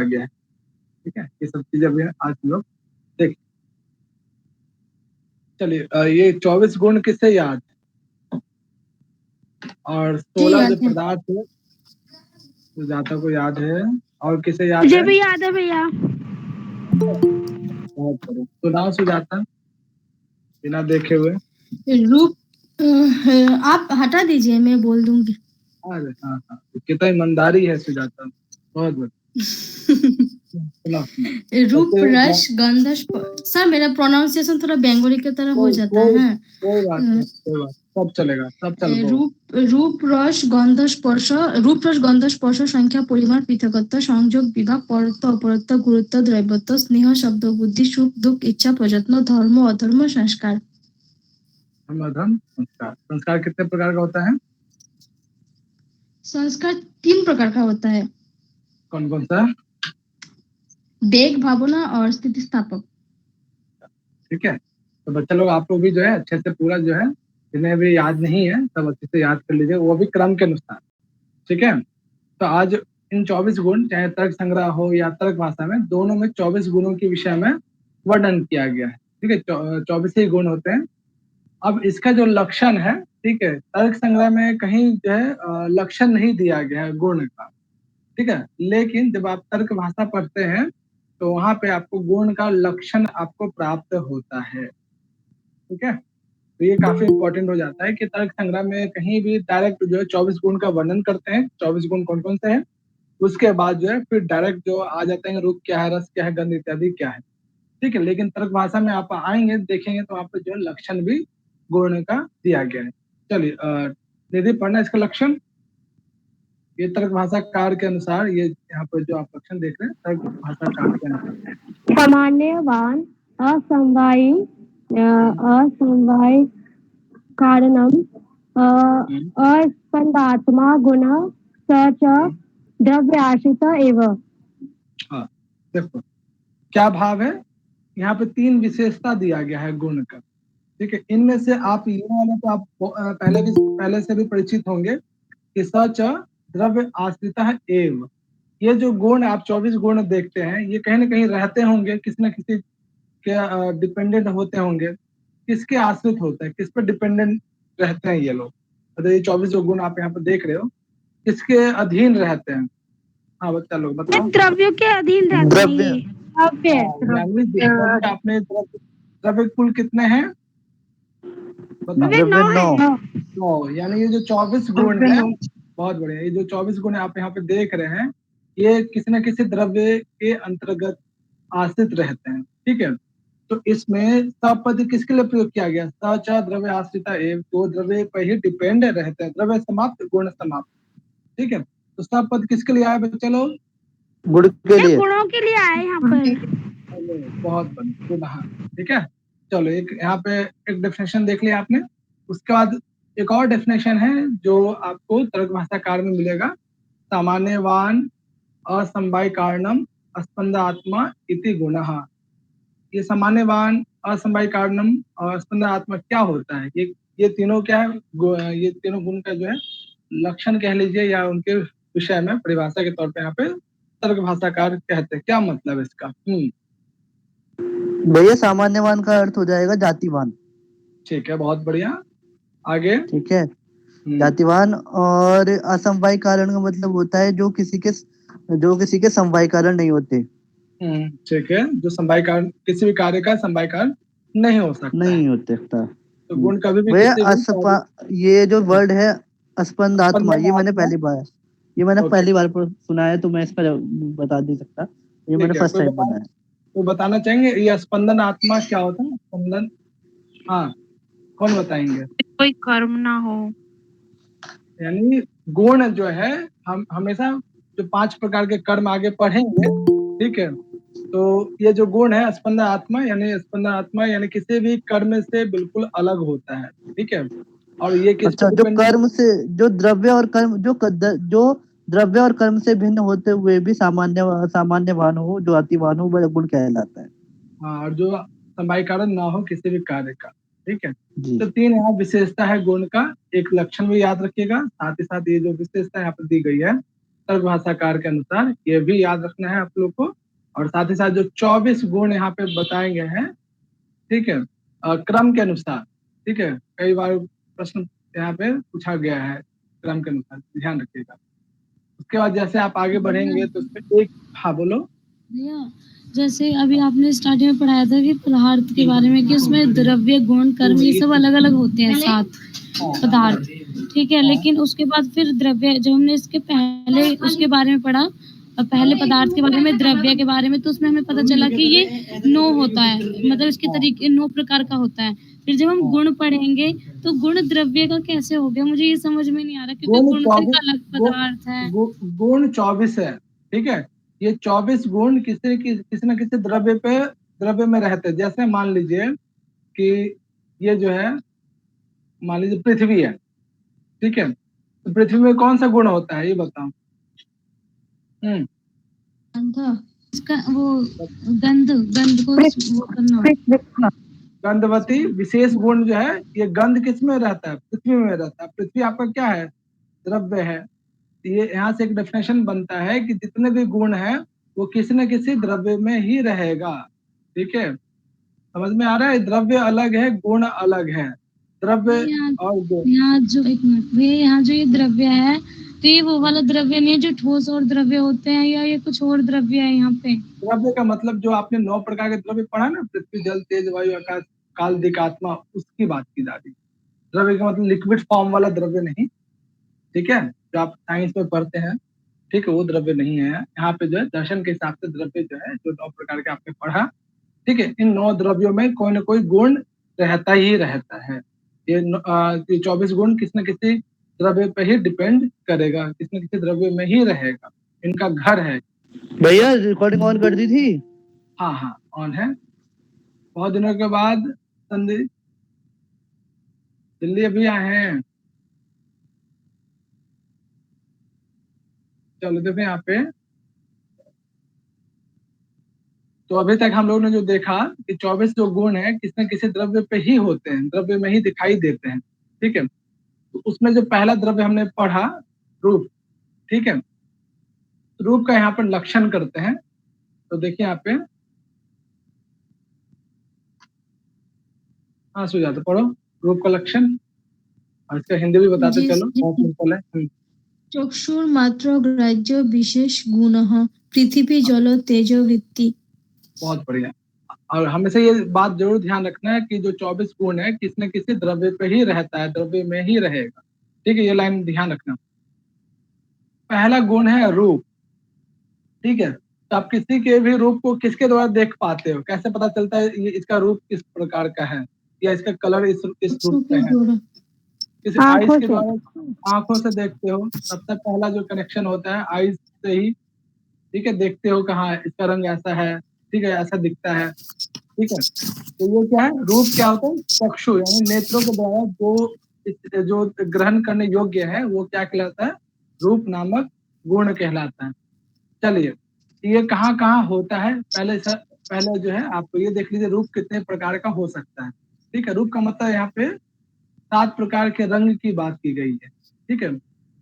गया है। ठीक है, ये सब चीजें अभी आज हम लोग देख। चलिए, ये 24 गुण किससे याद, और जी 16 जो याद है, पदार्थ है सुजाता को याद है, और किसे याद मुझे है? भी याद है भैया। बहुत बढ़िया, सुनाओ सुजाता बिना देखे हुए। रूप आप हटा दीजिए, मैं बोल दूंगी। अरे हाँ हाँ, कितना ईमानदारी है सुजाता, बहुत बढ़िया। सुनाओ सुनाओ। रूप सबसे रस गंध सर, मेरा प्रोनाउंसिएशन थोड़ा बंगाली की तरह हो कोई जाता कोई है। कोई बात नहीं, कोई बात, सब चलेगा, सब चल पाओ। रूप रस गंध स्पर्श, रूप रस गंध स्पर्श संख्या परिमाण पृथकत्व संयोग विभाग परत्व अपरत्व गुरुत्व द्रव्यत्व स्नेह शब्द बुद्धि सुख दुख इच्छा प्रयत्न धर्म अधर्म संस्कार। धर्म संस्कार, संस्कार कितने प्रकार का होता है? संस्कार 3 प्रकार का होता है, कौन कौन सा? वेग भावना और स्थितिस्थापक। ठीक है, तो बच्चा लोग आप लोग भी जो है अच्छे से पूरा जो है, जिन्हें भी याद नहीं है सब अच्छे से याद कर लीजिए, वो भी क्रम के अनुसार। ठीक है, तो आज इन 24 गुण, चाहे तर्क संग्रह हो या तर्क भाषा में, दोनों में 24 गुणों के विषय में वर्णन किया गया है। ठीक है, 24 ही गुण होते हैं। अब इसका जो लक्षण है, ठीक है, तर्क संग्रह में कहीं जो है लक्षण नहीं दिया गया है गुण का। ठीक है, लेकिन जब आप तर्क भाषा पढ़ते हैं तो वहां पे आपको गुण का लक्षण आपको प्राप्त होता है। ठीक है, तो ये काफी इंपॉर्टेंट हो जाता है कि तर्क संग्रह में कहीं भी डायरेक्ट जो है 24 गुण का वर्णन करते हैं, 24 गुण कौन कौन से हैं, उसके बाद जो है फिर डायरेक्ट जो आ जाते हैं रूप क्या है, रस क्या है, गंध इत्यादि क्या है। ठीक है, लेकिन तर्क भाषा में आप आएंगे देखेंगे तो आप जो है लक्षण भी गुण का दिया गया है। चलिए, निधि पढ़ना इसका लक्षण। ये तर्क भाषाकार के अनुसार, ये यहाँ पर जो आप लक्षण देख रहे हैं तर्क भाषाकार के अनुसार। सामान्यवान असमवायी असमवाय कारणम अस्पंदात्मा गुण स च द्रव्य आश्रित एव। हाँ, देखो क्या भाव है, यहाँ पे 3 विशेषता दिया गया है गुण का। ठीक है, इनमें से आप ये वाला तो आप पहले से भी परिचित होंगे कि सच द्रव्य आश्रित है एव। ये जो गुण आप 24 गुण देखते हैं, ये कहीं ना कहीं रहते होंगे, किसी न किसी के डिपेंडेंट होते होंगे। किसके आश्रित होते हैं, किस पर डिपेंडेंट रहते हैं ये लोग? तो ये 24 जो गुण आप यहाँ पर देख रहे हो, किसके अधीन रहते हैं? हाँ बच्चा लोग ये बताओ। द्रव्यों के अधीन रहते हैं ये। यानी जितने भी आपने द्रव्य कुल कितने हैं बताओ? द्रव्य 9 है। 9। यानी ये जो 24 गुण है, बहुत बढ़िया, ये जो 24 गुण आप यहाँ पे देख रहे हैं, ये किसी न किसी द्रव्य के अंतर्गत आश्रित रहते हैं। ठीक है, तो इसमें सपद किसके लिए प्रयोग किया गया? सच द्रव्य आश्रिता एवं, तो द्रव्य पर ही डिपेंड रहते हैं। द्रव्य समाप्त गुण समाप्त। ठीक है, तो सपद किसके लिए आया बच्चे लोग? गुण के ये लिए। गुणों के लिए आए यहाँ पर। बहुत बढ़िया, गुण। ठीक है, चलो एक यहाँ पे एक डेफिनेशन देख लिया आपने। उसके बाद एक और डेफिनेशन है जो आपको तर्क भाषाकार में मिलेगा। सामान्यवान असमवाय कारणम स्पंदात्मा इति गुणः। ये सामान्यवान असमवाय कारणम और स्पंदात्मा क्या होता है? ये तीनों क्या है? ये तीनों गुण का जो है लक्षण कह लीजिए, या उनके विषय में परिभाषा के तौर पे यहाँ पे तर्क भाषाकार कहते हैं। क्या मतलब इसका? भैया सामान्यवान का अर्थ हो जाएगा जातिवान। ठीक है, बहुत बढ़िया, आगे। ठीक है, जातिवान। और असमवाय कारण का मतलब होता है जो किसी के समवाय कारण नहीं होते। ठीक है, जो समवाय कारण, किसी भी कार्य का समवाय कारण नहीं हो सकता है। नहीं होते। तो गुण कभी भी भैया किसी भी ये जो वर्ड है स्पंदात्मा, ये मैंने ओके, पहली बार सुना है, तो मैं इसका बता नहीं सकता। ये मैंने ठीक है, फर्स्ट टाइम बना है। कोई बताना चाहेंगे ये स्पंदन आत्मा क्या होता है? स्पंदन, हाँ, कौन बताएंगे? कोई कर्म ना हो। यानी गुण जो है, हम हमेशा जो 5 प्रकार के कर्म आगे पढ़ेंगे। ठीक है, तो ये जो गुण है स्पंदन आत्मा, यानी किसी भी कर्म से बिल्कुल अलग होता है। ठीक है, और ये किस अच्छा, पे डिपेंडेंट? जो द्रव्य और कर्म जो द्रव्य और कर्म से भिन्न होते हुए भी सामान्यवान हो, जो अतिवान हो, वह गुण कहलाता है। हाँ, और जो समवाय कारण ना हो किसी भी कार्य का। ठीक है, जी। तो 3 यहाँ विशेषता है गुण का। एक लक्षण भी याद रखिएगा, साथ ही साथ ये जो विशेषता यहाँ पर दी गई है, तर्क भाषाकार के अनुसार, ये भी याद रखना है आप लोग को। और साथ ही साथ जो 24 गुण यहाँ पे बताए गए हैं, ठीक है, क्रम के अनुसार, ठीक है, कई बार प्रश्न यहाँ पे पूछा गया है क्रम के अनुसार, ध्यान रखिएगा। उसके बाद जैसे आप आगे बढ़ेंगे तो उसमें एक, हाँ बोलो। भैया जैसे अभी आपने स्टार्टिंग में पढ़ाया था कि पदार्थ के बारे में कि उसमें द्रव्य गुण कर्म ये सब अलग अलग होते हैं 7 पदार्थ, ठीक है। लेकिन उसके बाद फिर द्रव्य, जब हमने इसके पहले उसके बारे में पढ़ा, पहले पदार्थ के बारे में, द्रव्य के बारे में, तो उसमें हमें पता चला कि ये 9 होता है, मतलब इसके तरीके 9 प्रकार का होता है। फिर जब हम गुण पढ़ेंगे तो गुण द्रव्य का कैसे हो गया, मुझे ये समझ में नहीं आ रहा, क्योंकि गुण तो एक अलग पदार्थ है। गुण 24 है, ठीक है। ये 24 गुण किसी न किसी द्रव्य में रहते हैं। जैसे मान लीजिए कि ये जो है, मान लीजिए पृथ्वी है, ठीक है, तो पृथ्वी में कौन सा गुण होता है ये बताओ। इसका वो गंध को वो करना, गंधवती विशेष गुण जो है, ये गंध किस में रहता है, पृथ्वी में रहता है। पृथ्वी आपका क्या है, द्रव्य है। ये यहाँ से एक डेफिनेशन बनता है कि जितने भी गुण है वो किसी न किसी द्रव्य में ही रहेगा, ठीक है। समझ में आ रहा है, द्रव्य अलग है, गुण अलग है। द्रव्य और गुण, यहाँ जो एक मिनट भैया, यहाँ जो ये द्रव्य है तो ये वो वाला द्रव्य नहीं है जो ठोस और द्रव्य होते हैं, या ये कुछ और द्रव्य है यहाँ पे? द्रव्य का मतलब जो आपने 9 प्रकार के द्रव्य पढ़ा ना, पृथ्वी जल तेज वायु आकाश काल दिक आत्मा, उसकी बात की जा रही है। द्रव्य का मतलब लिक्विड फॉर्म वाला द्रव्य नहीं, ठीक है, जो आप साइंस में पढ़ते हैं, ठीक है, वो द्रव्य नहीं है। यहाँ पे जो है दर्शन के हिसाब से द्रव्य जो है, जो 9 प्रकार के आपने पढ़ा, ठीक है, इन 9 द्रव्यों में कोई ना कोई गुण रहता ही रहता है। ये 24 गुण किसी न किसी द्रव्य पे ही डिपेंड करेगा, किसी न किसी द्रव्य में ही रहेगा, इनका घर है। भैया रिकॉर्डिंग ऑन कर दी थी? हाँ हाँ ऑन है। बहुत दिनों के बाद संदीप दिल्ली अभी आए हैं। चलो देखो यहाँ पे, तो अभी तक हम लोग ने जो देखा कि 24 जो गुण है किसी न किसी द्रव्य पे ही होते हैं, द्रव्य में ही दिखाई देते हैं, ठीक है। तो उसमें जो पहला द्रव्य हमने पढ़ा, रूप, ठीक है, रूप का यहाँ पर लक्षण करते हैं। तो देखिए यहाँ पे, हाँ सुजाता पढ़ो रूप का लक्षण, और इसका हिंदी भी बताते चलो, बहुत सिंपल है। चक्षुर्मात्र ग्राह्य विशेष गुणः पृथ्वी जल तेज वृत्ति। बहुत बढ़िया। और हमेशा ये बात जरूर ध्यान रखना है कि जो 24 गुण है किसी न किसी द्रव्य पे ही रहता है, द्रव्य में ही रहेगा, ठीक है, ये लाइन ध्यान रखना। पहला गुण है रूप, ठीक है। तो आप किसी के भी रूप को किसके द्वारा देख पाते हो, कैसे पता चलता है ये इसका रूप किस प्रकार का है, या इसका कलर इस रूप का है? किसी आइज के द्वारा आंखों से देखते हो, सबसे पहला जो कनेक्शन होता है आइज से ही, ठीक है, देखते हो कहाँ है, इसका रंग ऐसा है, ठीक है, ऐसा दिखता है, ठीक है। तो ये क्या है, रूप क्या होता है, चक्षु यानी नेत्रों के द्वारा जो ग्रहण करने योग्य है वो क्या कहलाता है, रूप नामक गुण कहलाता है। चलिए, ये कहाँ कहाँ होता है, पहले जो है आपको ये देख लीजिए रूप कितने प्रकार का हो सकता है, ठीक है। रूप का मतलब यहाँ पे 7 प्रकार के रंग की बात की गई है, ठीक है।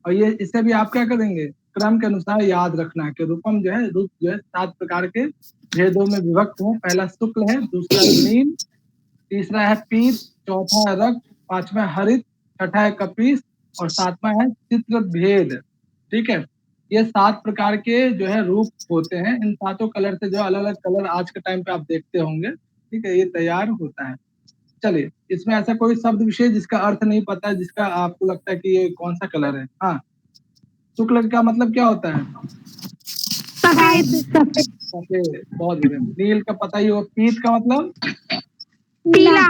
और ये इससे भी आप क्या करेंगे, क्रम के अनुसार याद रखना कि रूपम जो है, रूप जो है 7 प्रकार के भेदों में विभक्त है। पहला शुक्ल है, दूसरा नील, तीसरा है पीत, चौथा है रक्त, पांचवा है हरित, छठा है कपीस, और सातवां है चित्र भेद, ठीक है। ये 7 प्रकार के जो है रूप होते हैं। इन 7 कलर से जो अलग अलग कलर आज के टाइम पे आप देखते होंगे, ठीक है, ये तैयार होता है। चलिए, इसमें ऐसा कोई शब्द विशेष जिसका अर्थ नहीं पता है, जिसका आपको लगता है कि ये कौन सा कलर है? हाँ, शुक्ल का मतलब क्या होता है? सफेद। बहुत बढ़िया। नील का पता ही हो। पीत का मतलब पीला,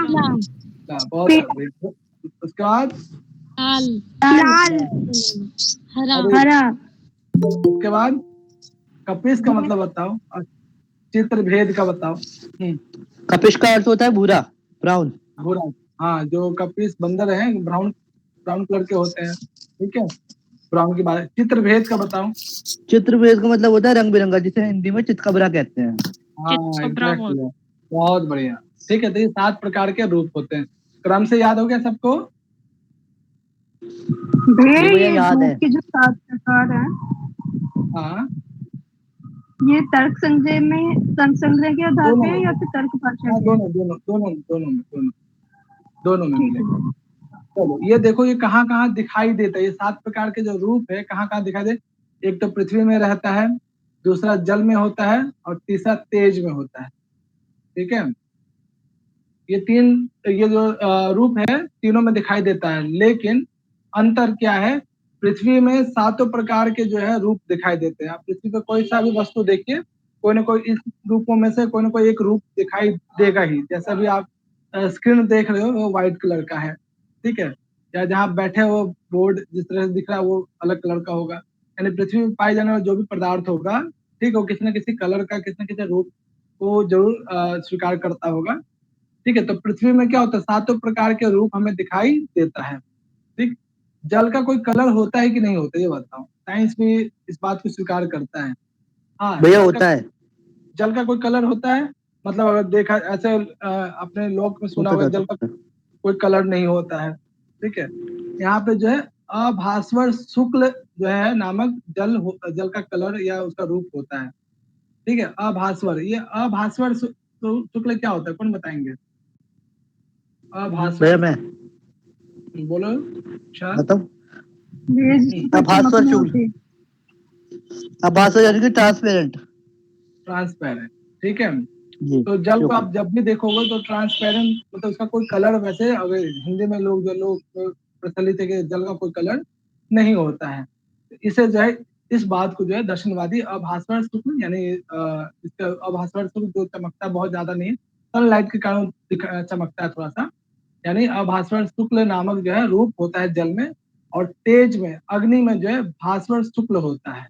बहुत बढ़िया। उसके बाद लाल, हरा, उसके बाद कपिस का मतलब बताओ, और चित्र भेद का बताओ। कपिश का अर्थ होता है भूरा, ब्राउन। भूरा, हाँ, जो कपिस बंदर है ब्राउन कलर के होते हैं, ठीक है, ब्राउन की बात। चित्र भेद का बताओ। चित्र भेद का मतलब होता है रंग बिरंगा, जिसे हिंदी में चितकबरा कहते हैं। हाँ एग्जैक्टली, बहुत बढ़िया, ठीक है। तो ये 7 प्रकार के रूप होते हैं। क्रम से याद हो गया सबको? भैया याद है कि जो 7 प्रकार है हाँ, ये तर्क संग्रह के आधार दोनों पे में, है या फिर तर्क भाषा हाँ के? दोनों दोनों दोनों दोनों में, दोनों में ठीक मिलेगा। है। चलो ये देखो, ये कहाँ कहाँ दिखाई देता है, ये 7 प्रकार के जो रूप है कहाँ कहाँ दिखाई दे। एक तो पृथ्वी में रहता है, दूसरा जल में होता है, और तीसरा तेज में होता है। ठीक है, ये तीन, ये जो रूप है तीनों में दिखाई देता है, लेकिन अंतर क्या है, पृथ्वी में 7 प्रकार के जो है रूप दिखाई देते हैं। आप पृथ्वी पे कोई सा भी वस्तु देखिए, कोई ना कोई इस रूपों में से कोई ना कोई एक रूप दिखाई देगा ही। जैसा भी आप स्क्रीन देख रहे हो वो व्हाइट कलर का है, ठीक है, या जहाँ बैठे हो बोर्ड जिस तरह से दिख रहा है वो अलग कलर का होगा। यानी पृथ्वी में पाए जाने वाला जो भी पदार्थ होगा, ठीक है, वो किसी न किसी कलर का, किसी न किसी रूप को जरूर स्वीकार करता होगा। ठीक है, तो पृथ्वी में क्या होता है, 7 प्रकार के रूप हमें दिखाई देता है। ठीक, जल का कोई कलर होता है कि नहीं होता, ये बताओ। साइंस भी इस बात को स्वीकार करता है। हाँ, भैया होता है, जल का कोई कलर होता है। मतलब अगर देखा ऐसे अपने लोक में सुना होता होगा, था, जल का होता था। कोई कलर नहीं होता है। ठीक है, यहाँ पे जो है अभास्वर शुक्ल जो है नामक जल का कलर या उसका रूप होता है। ठीक है, अभास्वर, ये अभास्वर शुक्ल क्या होता है, कौन बताएंगे? अभास्वर, भैया मैं बोलो। शायद बताऊं? ये जिसमें चमक आभास्वर नहीं शुक्ल, होती। आभास्वर यानी कि ट्रांसपेरेंट। ट्रांसपेरेंट, ठीक है। जी, तो जल को शुक्ल। आप जब भी देखोगे तो ट्रांसपेरेंट, मतलब उसका कोई कलर, वैसे अगर हिंदी में लोग प्रचलित है कि जल का कोई कलर नहीं होता है। इसे जो है, इस बात को जो है दर्शनवादी अभास्वर शुक्ल, यानी इसका अभास्वर शुक्ल जो चमकता बहुत ज्यादा नहीं है, सनलाइट के कारण चमकता है थोड़ा सा, यानी अभास्वर शुक्ल नामक जो है रूप होता है जल में। और तेज में, अग्नि में जो है भास्वर शुक्ल होता है।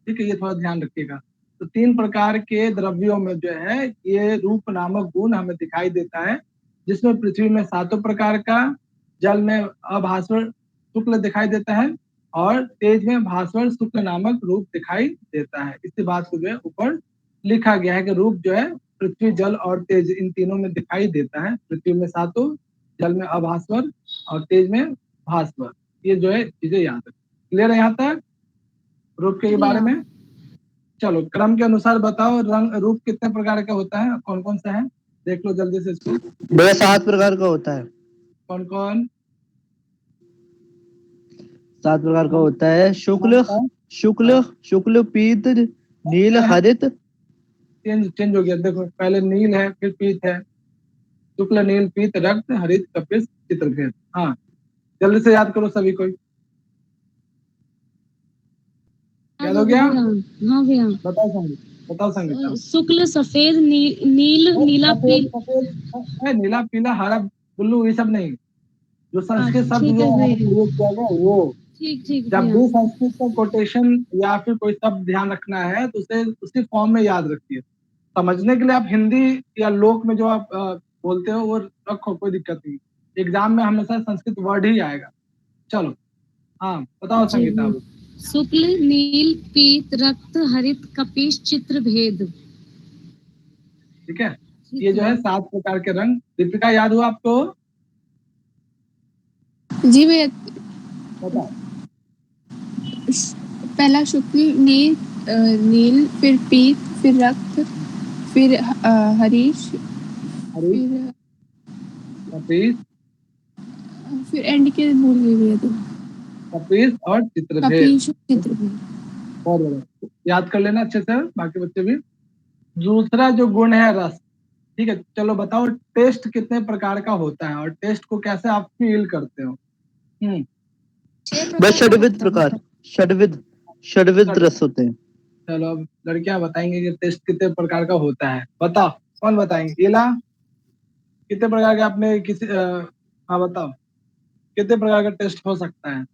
ठीक है, ये थोड़ा ध्यान रखिएगा। तो 3 प्रकार के द्रव्यों में जो है ये रूप नामक गुण हमें दिखाई देता है, जिसमें पृथ्वी में 7 प्रकार का, जल में अभास्वर शुक्ल दिखाई देता है, और तेज में भास्वर शुक्ल नामक रूप दिखाई देता है। इसी बात को जो है ऊपर लिखा गया है कि रूप जो है पृथ्वी, जल और तेज, इन तीनों में दिखाई देता है। पृथ्वी में 7, जल में अभास्वर, और तेज में भास्वर। ये जो है चीजें याद रखें। क्लियर है यहाँ तक रूप के बारे में? चलो क्रम के अनुसार बताओ, रंग रूप कितने प्रकार का होता है, कौन कौन सा है, देख लो जल्दी से इसको। भैया 7 प्रकार का होता है। कौन कौन? 7 प्रकार का होता है। शुक्ल, शुक्ल, शुक्ल, पीत, नील, हरित। चेंज चेंज हो गया, देखो पहले नील है, फिर पीत है। शुक्ल, नील, पीत, रक्त, हरित, कपिस, चित्रभेद। हाँ, जल्दी से याद करो सभी को। याद हो गया? हाँ भैया। बताओ संगीत, बताओ संगीता। शुक्ल सफेद, नील, नीला, सफेद, सफेद, नीला, पीला, हरा, ब्लू, ये सब नहीं। जो संस्कृत शब्द ठीक जो है यहाँ पे भैया। प्रयोग किया गया वो, ठीक ठीक जब भैया। भी संस्कृत का कोटेशन या फिर कोई शब्द ध्यान रखना है तो उसे उसी फॉर्म में याद रखिए। समझने के लिए आप हिंदी या लोक में जो आप बोलते हो वो रखो, कोई दिक्कत नहीं। एग्जाम में हमेशा संस्कृत वर्ड ही आएगा। चलो, हाँ बताओ जी संगीता। भैया। शुक्ल, नील, पीत, रक्त, हरित, कपिश, चित्र भेद। ठीक है, ये जो है 7 प्रकार के रंग। दीपिका याद हुआ आपको? जी भैया। बताओ। पहला शुक्ल, नील, फिर पीत, फिर रक्त, फिर हरीश, हरी, फिर कपीस, फिर एंड के भूल गई भैया तो। कपीस और चित्रभेद। कपीश, चित्र भेद। बहुत बढ़िया, याद कर लेना अच्छे से बाकी बच्चे भी। दूसरा जो गुण है रस। ठीक है, चलो बताओ टेस्ट कितने प्रकार का होता है और टेस्ट को कैसे आप फील करते हो? बस षड्विध प्रकार, षड्विध, षड्विध चलो रस होते हैं। चलो, अब लड़कियां बताएंगे कि टेस्ट कितने प्रकार का होता है। बताओ, कौन बताएंगे? इला, कितने प्रकार के आपने किसी हाँ बताओ, कितने प्रकार का टेस्ट हो सकता है?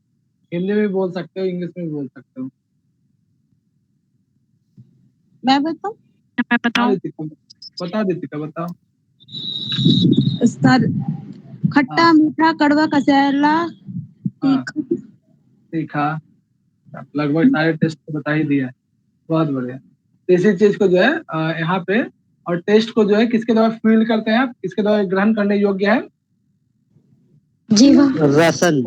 हिंदी में भी बोल सकते हो, इंग्लिश में भी बोल सकते हो। मैं बताऊं? हाँ दीपिका, बताओ दीपिका, बताओ। सर, खट्टा, हाँ मीठा, कड़वा, कसैला, हाँ, तीखा। सीखा। लगभग सारे टेस्ट तो बता ही दिया है। बहुत बढ़िया। तो इसी चीज को जो है यहाँ पे, और टेस्ट को जो है किसके द्वारा फील करते हैं आप, किसके द्वारा ग्रहण करने योग्य है? जी हाँ। रसन।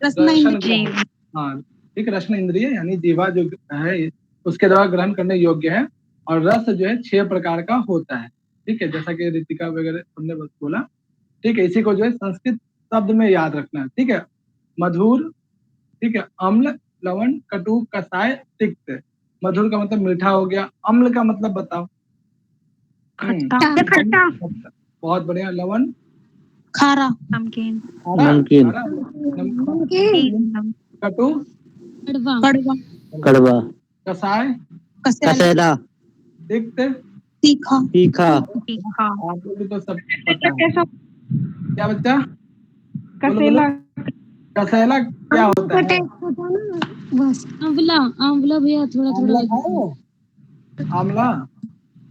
दर्शन ग्रहण। हाँ, ठीक, रसन इंद्रिय यानी जीवा जो है उसके द्वारा ग्रहण करने योग्य है। और रस जो है 6 प्रकार का होता है, ठीक है, जैसा कि रितिका वगैरह हमने बस बोला। ठीक है, इसी को जो है संस्कृत शब्द में याद रखना है। ठीक है, मधुर, ठीक है, अम्ल, लवण, कटु, कसाय, तिक्त। मधुर का मतलब मीठा हो गया, अम्ल का मतलब बताओ। खट्टा बहुत बढ़िया। लवण, खारा, नमकीन, खारा, नमकीन, खारा, नमकीन, नमकीन, कटु, कड़वा, कड़वा, कसाय, कसेला, तिक्त। तीखा, तीखा, तीखा, आपको भी तो सब पता है। क्या बच्चा? बोलो बोलो। कसेला कसैला क्या होता है? बस आंवला, आंवला भैया थोड़ा थोड़ा आंवला खाओ, आंवला,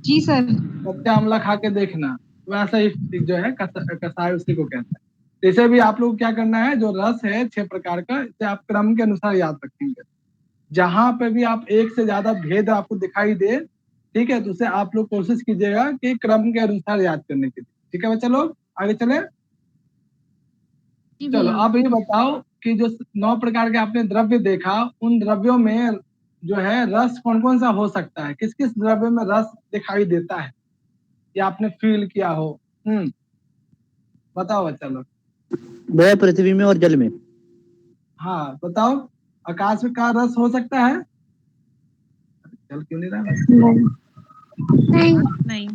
जी सर। कच्चा आंवला खा के देखना, वैसा ही जो है कसाय उसी को कहते हैं। इसे भी आप लोग क्या करना है, जो रस है 6 प्रकार का, इसे आप क्रम के अनुसार याद रखेंगे। जहां पे भी आप एक से ज्यादा भेद आपको दिखाई दे, ठीक है, तो उसे आप लोग कोशिश कीजिएगा कि क्रम के अनुसार याद करने के लिए। ठीक है बच्चा लोग, आगे चले। जी चलो भैया। अब ये बताओ कि जो 9 प्रकार के आपने द्रव्य देखा, उन द्रव्यों में जो है रस कौन कौन सा हो सकता है, किस किस द्रव्य में रस दिखाई देता है, या आपने फील किया हो। बताओ बच्चा लोग। वह पृथ्वी में और जल में। हाँ बताओ, आकाश में का रस हो सकता है? जल क्यों नहीं रहा? नहीं,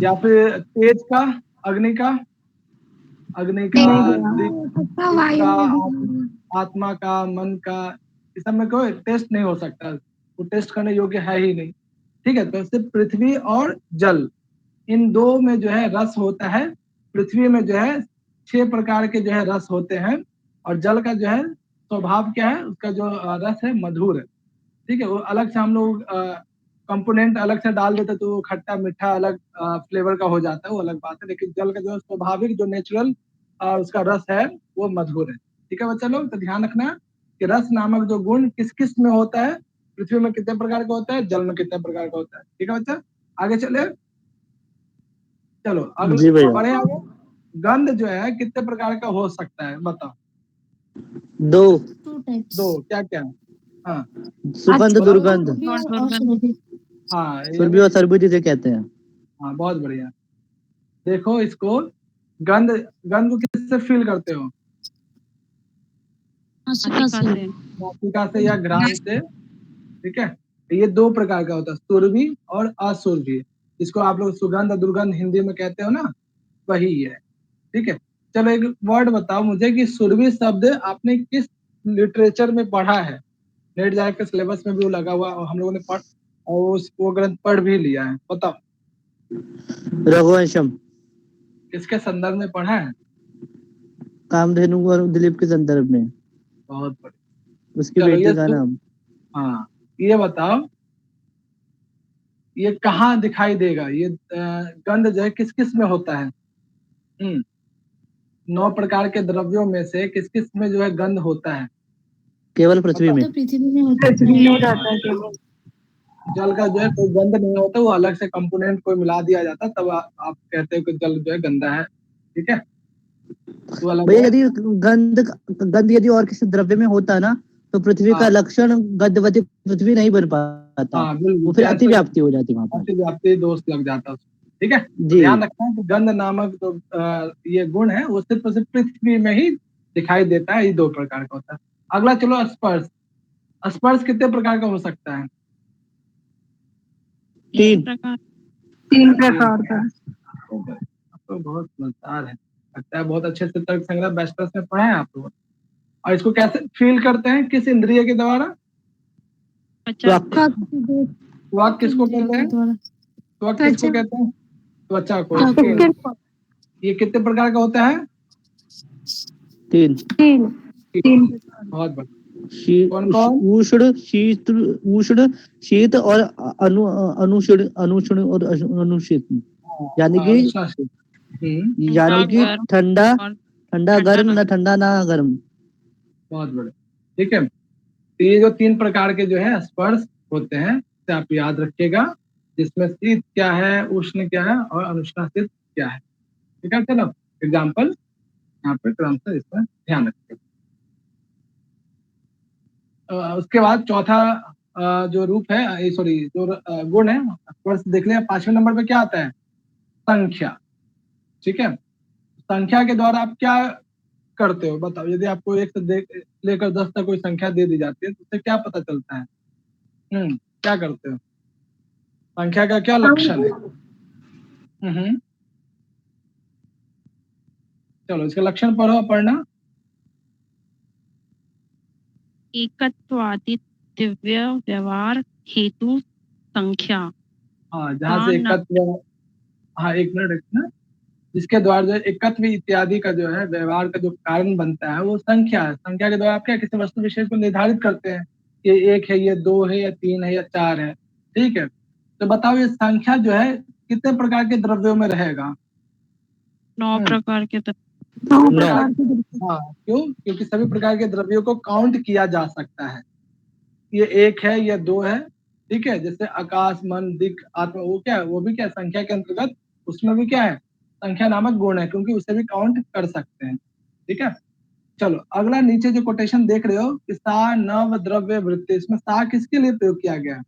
या फिर तेज का, अग्नि का, अग्नि का, दीप का, आत्मा का, मन का, इस सब में कोई टेस्ट नहीं हो सकता, वो टेस्ट करने योग्य है ही नहीं। ठीक है, तो सिर्फ पृथ्वी और जल, इन दो में जो है रस होता है। पृथ्वी में जो है 6 प्रकार के जो है रस होते हैं, और जल का जो है स्वभाव क्या है, उसका जो रस है मधुर है। ठीक है, वो अलग से हम लोग कंपोनेंट अलग से डाल देते तो वो खट्टा मीठा अलग फ्लेवर का हो जाता है, वो अलग बात है। लेकिन जल का जो स्वाभाविक जो नेचुरल उसका रस है वो मधुर है। ठीक है बच्चा लोग, तो ध्यान रखना कि रस नामक जो गुण किस किस में होता है, पृथ्वी में कितने प्रकार का होता है, जल में कितने प्रकार का होता है। ठीक है बच्चा, आगे चले। चलो अगले जी भैया। बढ़े आगे। गंध जो है कितने प्रकार का हो सकता है, बताओ। 2, 2 टाइप्स। 2, क्या क्या? हाँ सुगंध, बोलो। दुर्गंध, और सुरभि। हाँ ये सुरभि भी, और सरबी जिसे कहते हैं। हाँ बहुत बढ़िया। देखो इसको, गंध, गंध को किससे फील करते हो? नासिका से। नासिका से या घ्राण से। ठीक है, ये 2 प्रकार का होता है, सुरभि और असुरभि। इसको आप लोग सुगंध और दुर्गंध हिंदी में कहते हो ना, वही है। ठीक है, चलो एक वर्ड बताओ मुझे कि सुरभि शब्द आपने किस लिटरेचर में पढ़ा है। नेट जाकर के सिलेबस में भी वो लगा हुआ और हम लोगों ने पढ़, और वो ग्रंथ पढ़ भी लिया है, बताओ रघुवंशम, किसके संदर्भ में पढ़ा है? कामधेनु और दिलीप के संदर्भ में, बहुत बढ़िया। उसकी चलो बेटी का नाम। हाँ ये बताओ, ये कहाँ दिखाई देगा, ये गंध जो है किस किस में होता है? 9 प्रकार के द्रव्यों में से किस किस में जो है गंध होता है? केवल पृथ्वी में। तो पृथ्वी में होता है। जल का जो है कोई गंध नहीं होता, वो अलग से कंपोनेंट कोई मिला दिया जाता, तब आप कहते हो कि जल जो है गंदा है। ठीक है, तो अलग भैया है। यदि गंध गंध यदि और किसी द्रव्य में होता ना, तो पृथ्वी का हाँ लक्षण गंधवती पृथ्वी नहीं बन पाता, हाँ बिल्कुल, वो फिर अति कैंसर, व्याप्ति हो जाती वहां पर। अतिव्याप्ति दोष लग जाता है उसको। ठीक है, तो जी। ध्यान रखना कि गंध नामक जो ये गुण है वो सिर्फ और सिर्फ पृथ्वी में ही दिखाई देता है, ये 2 प्रकार का होता है। अगला चलो, स्पर्श। स्पर्श कितने प्रकार का हो सकता है? 3। प्रकार, 3 प्रकार का। आप तो बहुत समझदार है, लगता है बहुत अच्छे से तर्क संग्रह बैचलर्स में पढ़ा है आप लोग। और इसको कैसे फील करते हैं, किस इंद्रिय के द्वारा? अच्छा, त्वक किसको कहते हैं? त्वक किसको कहते हैं? त्वचा को। ये कितने प्रकार का होता है? 3। 3 बहुत बढ़िया। कौन कौन? उष्ण, शीत, उष्ण, शीत और अनुष्ण, अनुष्ण और अनुशीत। यानी कि अनुशासित। यानी कि गर्म ठंडा, और ठंडा गर्म, ठंडा ना ठंडा ना गर्म। बहुत बढ़िया। ठीक है, तो ये जो 3 प्रकार के जो है स्पर्श होते हैं, इसे आप याद रखिएगा, जिसमें शीत क्या है, उष्ण क्या है और अनुशासित क्या है। ठीक है, चलो एग्जाम्पल यहाँ पे क्रम से इसका ध्यान रखिएगा। उसके बाद चौथा जो रूप है, सॉरी जो गुण है, फर्स्ट देख लें 5वें नंबर पे क्या आता है, संख्या। ठीक है, संख्या के द्वारा आप क्या करते हो बताओ। यदि आपको 1 से लेकर 10 तक कोई संख्या दे दी जाती है तो उससे क्या पता चलता है? क्या करते हो? संख्या का क्या लक्षण है? चलो इसका लक्षण पढ़ो, पढ़ना। एकत्वादि दिव्य व्यवहार हेतु संख्या। हाँ, जहाँ से एकत्व, हाँ एक मिनट रखना, जिसके द्वारा जो एकत्व इत्यादि का जो है व्यवहार का जो कारण बनता है वो संख्या है। संख्या के द्वारा आप क्या किसी वस्तु विशेष को निर्धारित करते हैं, ये 1 है, ये 2 है, या 3 है, या 4 है। ठीक है, तो बताओ ये संख्या जो है कितने प्रकार के द्रव्यों में रहेगा? 9 प्रकार के 9 प्रकार के द्रव्य। हाँ, क्यों? क्योंकि सभी प्रकार के द्रव्यों को काउंट किया जा सकता है। ये 1 है, ये 2 है। ठीक है, जैसे आकाश, मन, दिक्, आत्मा, वो क्या है, वो भी क्या संख्या के अंतर्गत, उसमें भी क्या है, संख्या नामक गुण है, क्योंकि उसे भी काउंट कर सकते हैं। ठीक है, चलो अगला नीचे जो कोटेशन देख रहे हो कि सा नव द्रव्य वृत्ति, इसमें सा किसके लिए प्रयोग किया गया है?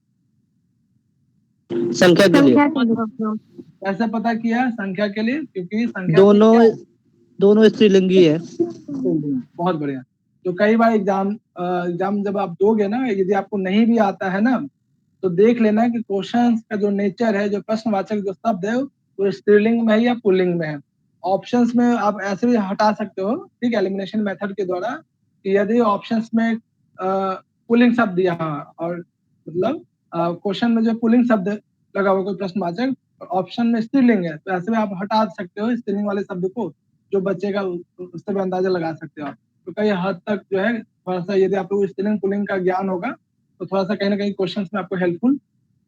संख्या के लिए। संख्या के लिए। कैसे पता किया संख्या के लिए? क्योंकि संख्या दोनों स्त्रीलिंगी है। बहुत बढ़िया। तो कई बार एग्जाम जब आप दोगे ना, यदि आपको नहीं भी आता है ना, तो देख लेना कि क्वेश्चन का जो नेचर है, जो प्रश्नवाचक जो शब्द है, वो स्त्रीलिंग में है या पुल्लिंग में है। ऑप्शंस में आप ऐसे भी हटा सकते हो, ठीक है, एलिमिनेशन मेथड के द्वारा, कि यदि ऑप्शंस में पुल्लिंग शब्द दिया और मतलब क्वेश्चन में जो पुल्लिंग शब्द लगा हुआ कोई प्रश्नवाचक, ऑप्शन में स्त्रीलिंग है, तो ऐसे में आप हटा सकते हो स्त्रीलिंग वाले शब्द को, जो बचेगा उससे भी अंदाजा लगा सकते हो आप। तो कई हद तक जो है थोड़ा सा यदि आपको स्त्रीलिंग पुल्लिंग का ज्ञान होगा तो थोड़ा सा कहीं ना कहीं क्वेश्चंस में आपको हेल्पफुल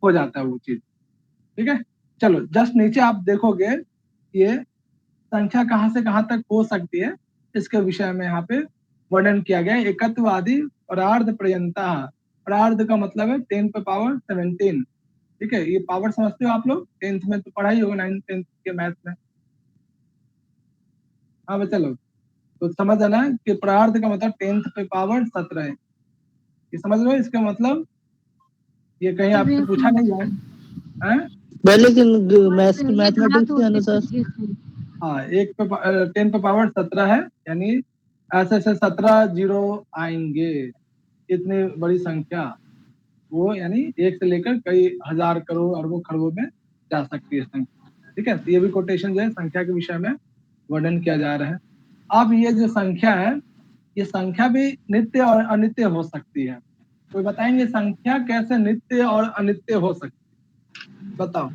हो जाता है वो चीज। ठीक है, चलो जस्ट नीचे आप देखोगे ये संख्या कहाँ से कहाँ तक हो सकती है, इसके विषय में यहाँ पे वर्णन किया गया है। एकत्वादि परार्ध पर्यंता, परार्ध का मतलब है 10 पे पावर 17। ठीक है, ये पावर समझते हो आप लोग, 10th में तो पढ़ा ही होगा, 9th 10th के मैथ में। हाँ बच्चा लोग, तो समझ आना कि परार्ध का मतलब 10th पे पावर 17 है। ये समझ लो इसका मतलब, ये कहीं आपसे पूछा नहीं जाए हैं? लेकिन मैथमेटिक्स के अनुसार हाँ, 10 पे पावर 17 है, यानी ऐसे ऐसे 17 जीरो आएंगे, इतनी बड़ी संख्या वो, यानी 1 से लेकर कई हजार करोड़ अरबों खरबों में जा सकती है संख्या। ठीक है, तो ये भी कोटेशन जो है संख्या के विषय में वर्णन किया जा रहा है। अब ये जो संख्या है, ये संख्या भी नित्य और अनित्य हो सकती है। कोई बताएंगे संख्या कैसे नित्य और अनित्य हो सकती है? बताओ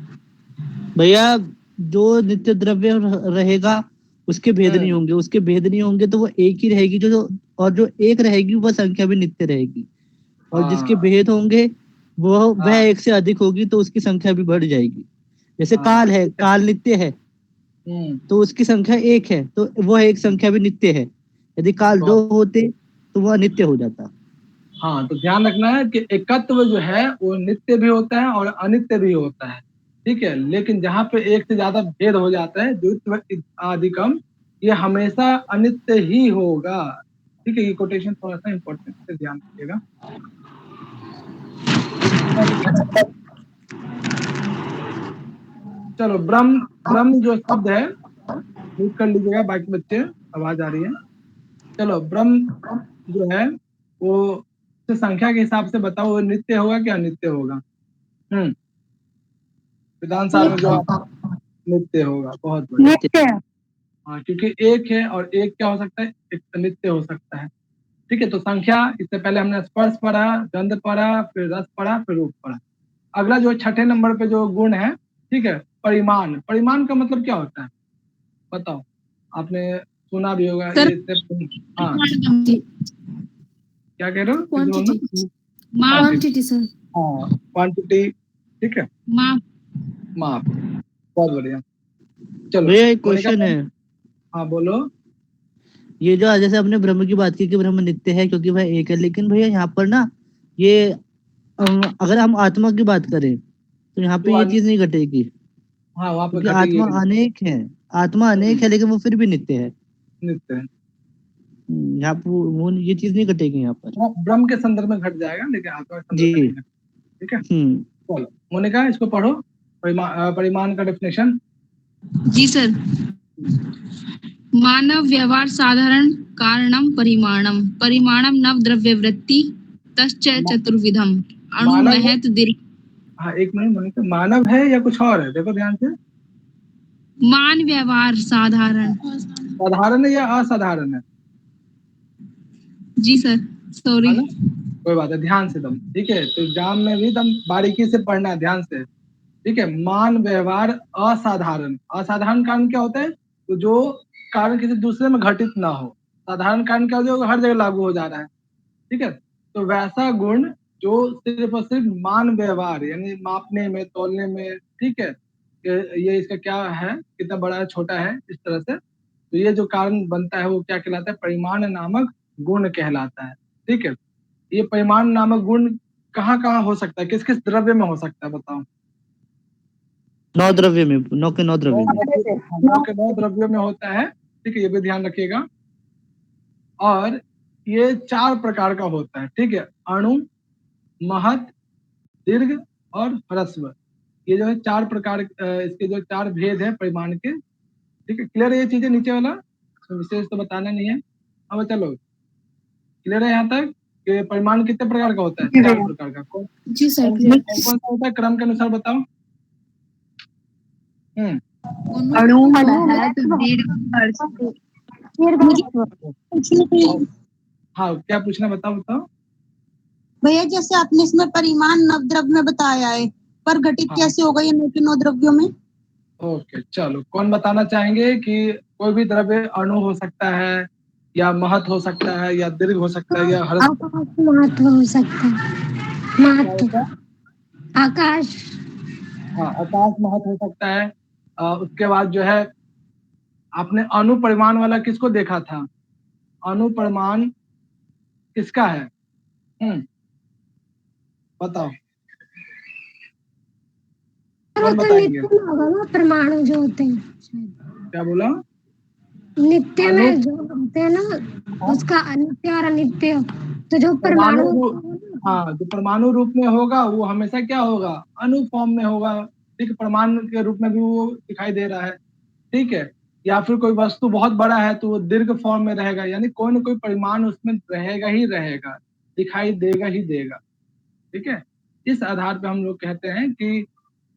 भैया। जो नित्य द्रव्य रहेगा उसके भेद नहीं होंगे, उसके भेद नहीं होंगे तो वो एक ही रहेगी, और जो एक रहेगी वह संख्या भी नित्य रहेगी। और जिसके भेद होंगे वह एक से अधिक होगी तो उसकी संख्या भी बढ़ जाएगी। जैसे काल है, काल नित्य है तो उसकी संख्या 1 है, तो वह एक संख्या भी नित्य है। यदि काल 2 होते तो वह नित्य हो जाता। हाँ, तो ध्यान रखना है कि एकत्व जो है वो नित्य भी होता है और अनित्य भी होता है। ठीक है, लेकिन जहाँ पे एक से ज्यादा भेद हो जाता है, द्वित्व आदिकम, ये हमेशा अनित्य ही होगा। ठीक है, ये कोटेशन थोड़ा सा इंपॉर्टेंट है, ध्यान रखिएगा। चलो ब्रह्म जो शब्द है म्यूट कर लीजिएगा, बाकी बच्चे आवाज आ रही है। चलो ब्रह्म जो है वो तो संख्या के हिसाब से बताओ, वो नित्य होगा कि अनित्य होगा? विधान सार में जो नित्य होगा। बहुत बढ़िया। नित्य। हाँ, क्योंकि एक है और एक क्या हो सकता है, एक अनित्य हो सकता है। ठीक है, तो संख्या, इससे पहले हमने स्पर्श पढ़ा, गंध पढ़ा, फिर रस पढ़ा, फिर रूप पढ़ा। अगला जो 6ठे नंबर पे जो गुण है, ठीक है, परिमाण। परिमाण का मतलब क्या होता है बताओ? आपने सुना भी होगा सर, ये। हाँ, क्या कह रहे हो? Quantity, quantity sir. हाँ, क्वांटिटी। ठीक है, माप। बहुत बढ़िया। चलो भैया एक मोनिका, क्वेश्चन है। हाँ बोलो। ये जो जैसे आपने ब्रह्म की बात की कि ब्रह्म नित्य है क्योंकि वह एक है, लेकिन भैया यहाँ पर ना ये अगर हम आत्मा की बात करें तो यहाँ पे ये चीज नहीं घटेगी, हाँ, वहाँ पे क्योंकि घटेगी। आत्मा अनेक है, आत्मा अनेक है लेकिन वो फिर भी नित्य है। नित्य है। यहाँ पर वो ये चीज नहीं घटेगी यहाँ पर। ब्रह्म के संदर्भ में घट जाएगा, लेकिन आत्मा के संदर्भ में जी। नहीं घटेगा। ठीक है, चलो मोनिका इसको पढ़ो, परिमाण का डेफिनेशन। जी सर। मानव व्यवहार साधारण कारणम परिमाणम, परिमाणम नव द्रव्य वृत्ति तश्च चतुर्विधम, अणु मानव- महत दीर्घ। हाँ एक मिनट मोनिका, मानव है या कुछ और है, देखो ध्यान से। मान व्यवहार साधारण। साधारण है या असाधारण है? जी सर, सॉरी। है ना, कोई बात है, ध्यान से दम। ठीक है, तो एग्जाम में भी दम बारीकी से पढ़ना है, ध्यान से। ठीक है, मान व्यवहार असाधारण। असाधारण कारण क्या होता है? तो जो कारण किसी दूसरे में घटित ना हो। साधारण कारण क्या होता है? हर जगह लागू हो जा रहा है। ठीक है, तो वैसा गुण जो सिर्फ और सिर्फ मान व्यवहार यानी मापने में, तोलने में, ठीक है, ये इसका क्या है, कितना बड़ा है, छोटा है, इस तरह से, तो ये जो कारण बनता है वो क्या कहलाता है? परिमाण नामक गुण कहलाता है। ठीक है, ये परिमाण नामक गुण कहाँ कहाँ हो सकता है, किस किस द्रव्य में हो सकता है, बताओ। 9 द्रव्य में, 9 के 9 द्रव्य में। 9 द्रव्यों में होता है। ठीक है, ये भी ध्यान रखिएगा। और ये 4 प्रकार का होता है। ठीक है, अणु, महत, दीर्घ और ह्रस्व। ये जो है 4 प्रकार, इसके जो 4 भेद है परिमाण के। ठीक है, क्लियर है ये चीजें? नीचे वाला विशेष तो बताना नहीं है। अब चलो, क्लियर है यहाँ तक कि परिमाण कितने प्रकार का होता है? 4 प्रकार का। कौन जी सर। कौन सा होता है, क्रम के अनुसार बताओ। अणु, महत, दीर्घ, हाँ क्या पूछना, बताओ बताओ। भैया जैसे आपने इसमें परिमाण नवद्रव्य में बताया है, पर घटित हाँ। कैसे होगा ये 9 के 9 द्रव्यों में? ओके, चलो कौन बताना चाहेंगे कि कोई भी द्रव्य अणु हो सकता है, या महत हो सकता है, या दीर्घ हो सकता है, या ह्रस्व महत्व हो सकता है, महत्व, आकाश। हाँ आकाश महत हो सकता है। उसके बाद जो है, आपने अणु परिमाण वाला किसको देखा था? अणु परिमाण किसका है? बताओ, कौन बताएंगे? नित्य में होगा ना, परमाणु जो होते हैं शायद। क्या बोला? नित्य अणु, में जो होते हैं ना, उसका अनित्य और अनित्य, तो जो परमाणु परमाणु, हाँ जो परमाणु रूप में होगा वो हमेशा क्या होगा? अणु फॉर्म में होगा। ठीक है, परमाणु के रूप में भी वो दिखाई दे रहा है। ठीक है, या फिर कोई वस्तु बहुत बड़ा है तो वो दीर्घ फॉर्म में रहेगा, यानी कोई ना कोई परिमाण उसमें रहेगा ही रहेगा, दिखाई देगा ही देगा। ठीक है, इस आधार पे हम लोग कहते हैं कि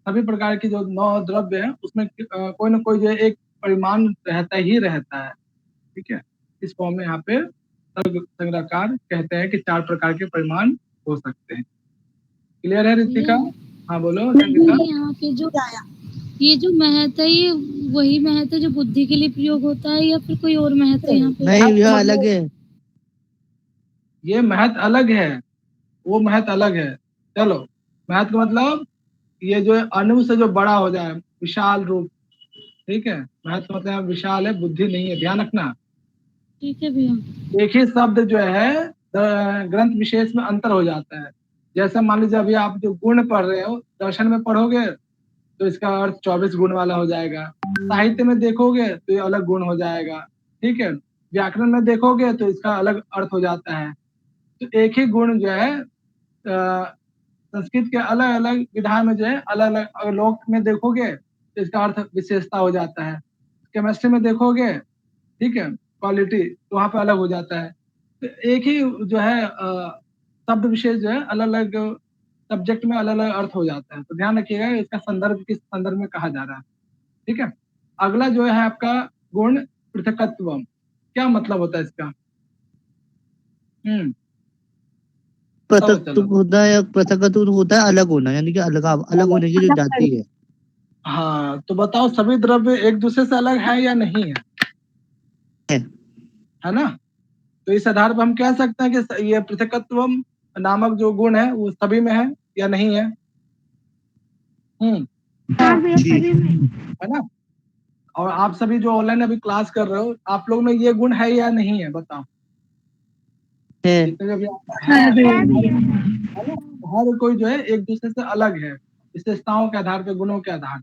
सभी प्रकार की जो 9 द्रव्य है उसमें कोई ना कोई जो है एक परिमाण रहता ही रहता है। ठीक है, इस फॉर्म में यहाँ पे संग्रहकार कहते हैं कि 4 प्रकार के परिमाण हो सकते हैं। क्लियर है रितिका? हाँ बोलो संगीता। यहाँ पे जो ये जो महत है, ये वही महत है जो बुद्धि के लिए प्रयोग होता है, या फिर कोई और महत है यहाँ पे? नहीं, यह अलग है। ये महत अलग है, वो महत अलग है। चलो, महत का मतलब ये जो है अणु से जो बड़ा हो जाए, विशाल रूप। ठीक है, महत का मतलब विशाल है, बुद्धि नहीं है, ध्यान रखना। ठीक है भैया। एक ही शब्द जो है ग्रंथ विशेष में अंतर हो जाता है। जैसे मान लीजिए अभी आप जो गुण पढ़ रहे हो, दर्शन में पढ़ोगे तो इसका अर्थ 24 गुण वाला हो जाएगा। साहित्य में देखोगे तो ये अलग गुण हो जाएगा। ठीक है, व्याकरण में देखोगे तो इसका अलग अर्थ हो जाता है। तो एक ही गुण जो है संस्कृत के अलग अलग विधा में जो है अलग अलग, लोक में देखोगे तो इसका अर्थ विशेषता हो जाता है। केमिस्ट्री में देखोगे, ठीक है, क्वालिटी, तो वहाँ पे अलग हो जाता है। तो एक ही जो है शब्द विशेष जो है अलग अलग सब्जेक्ट में अलग अलग अर्थ हो जाता है। तो ध्यान रखिएगा इसका संदर्भ किस संदर्भ में कहा जा रहा है। ठीक है, अगला जो है आपका गुण पृथकत्व। क्या मतलब होता है इसका? पृथकत्व होता है, पृथकत्व होता है अलग होना, यानी कि अलगाव, अलग होने की जो जाति है। हाँ, तो बताओ सभी द्रव्य एक दूसरे से अलग है या नहीं है? है ना? तो इस आधार पर हम कह सकते हैं कि ये पृथकत्व नामक जो गुण है वो सभी में है या नहीं है? है ना? और आप सभी जो ऑनलाइन अभी क्लास कर रहे हो, आप लोग में ये गुण है या नहीं है, बताओ। है। हर कोई जो है एक दूसरे से अलग है, विशेषताओं के आधार पे, गुणों के आधार।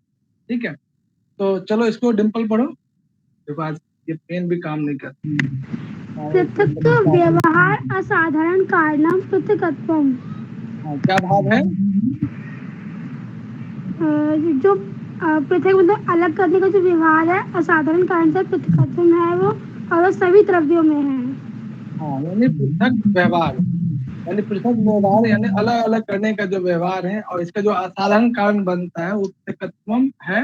ठीक है, तो चलो इसको डिम्पल पढ़ो। देखो आज ये पेन भी काम नहीं करती। पृथक व्यवहार असाधारण कारणम पृथकत्वम। क्या भाव है? जो पृथक मतलब अलग करने का जो व्यवहार है असाधारण कारण से पृथकत्व है वो, और वो सभी द्रव्यों में है। हाँ, यानी पृथक व्यवहार, यानी पृथक व्यवहार यानी अलग अलग करने का जो व्यवहार है, और इसका जो असाधारण कारण बनता है वो पृथकत्वम है।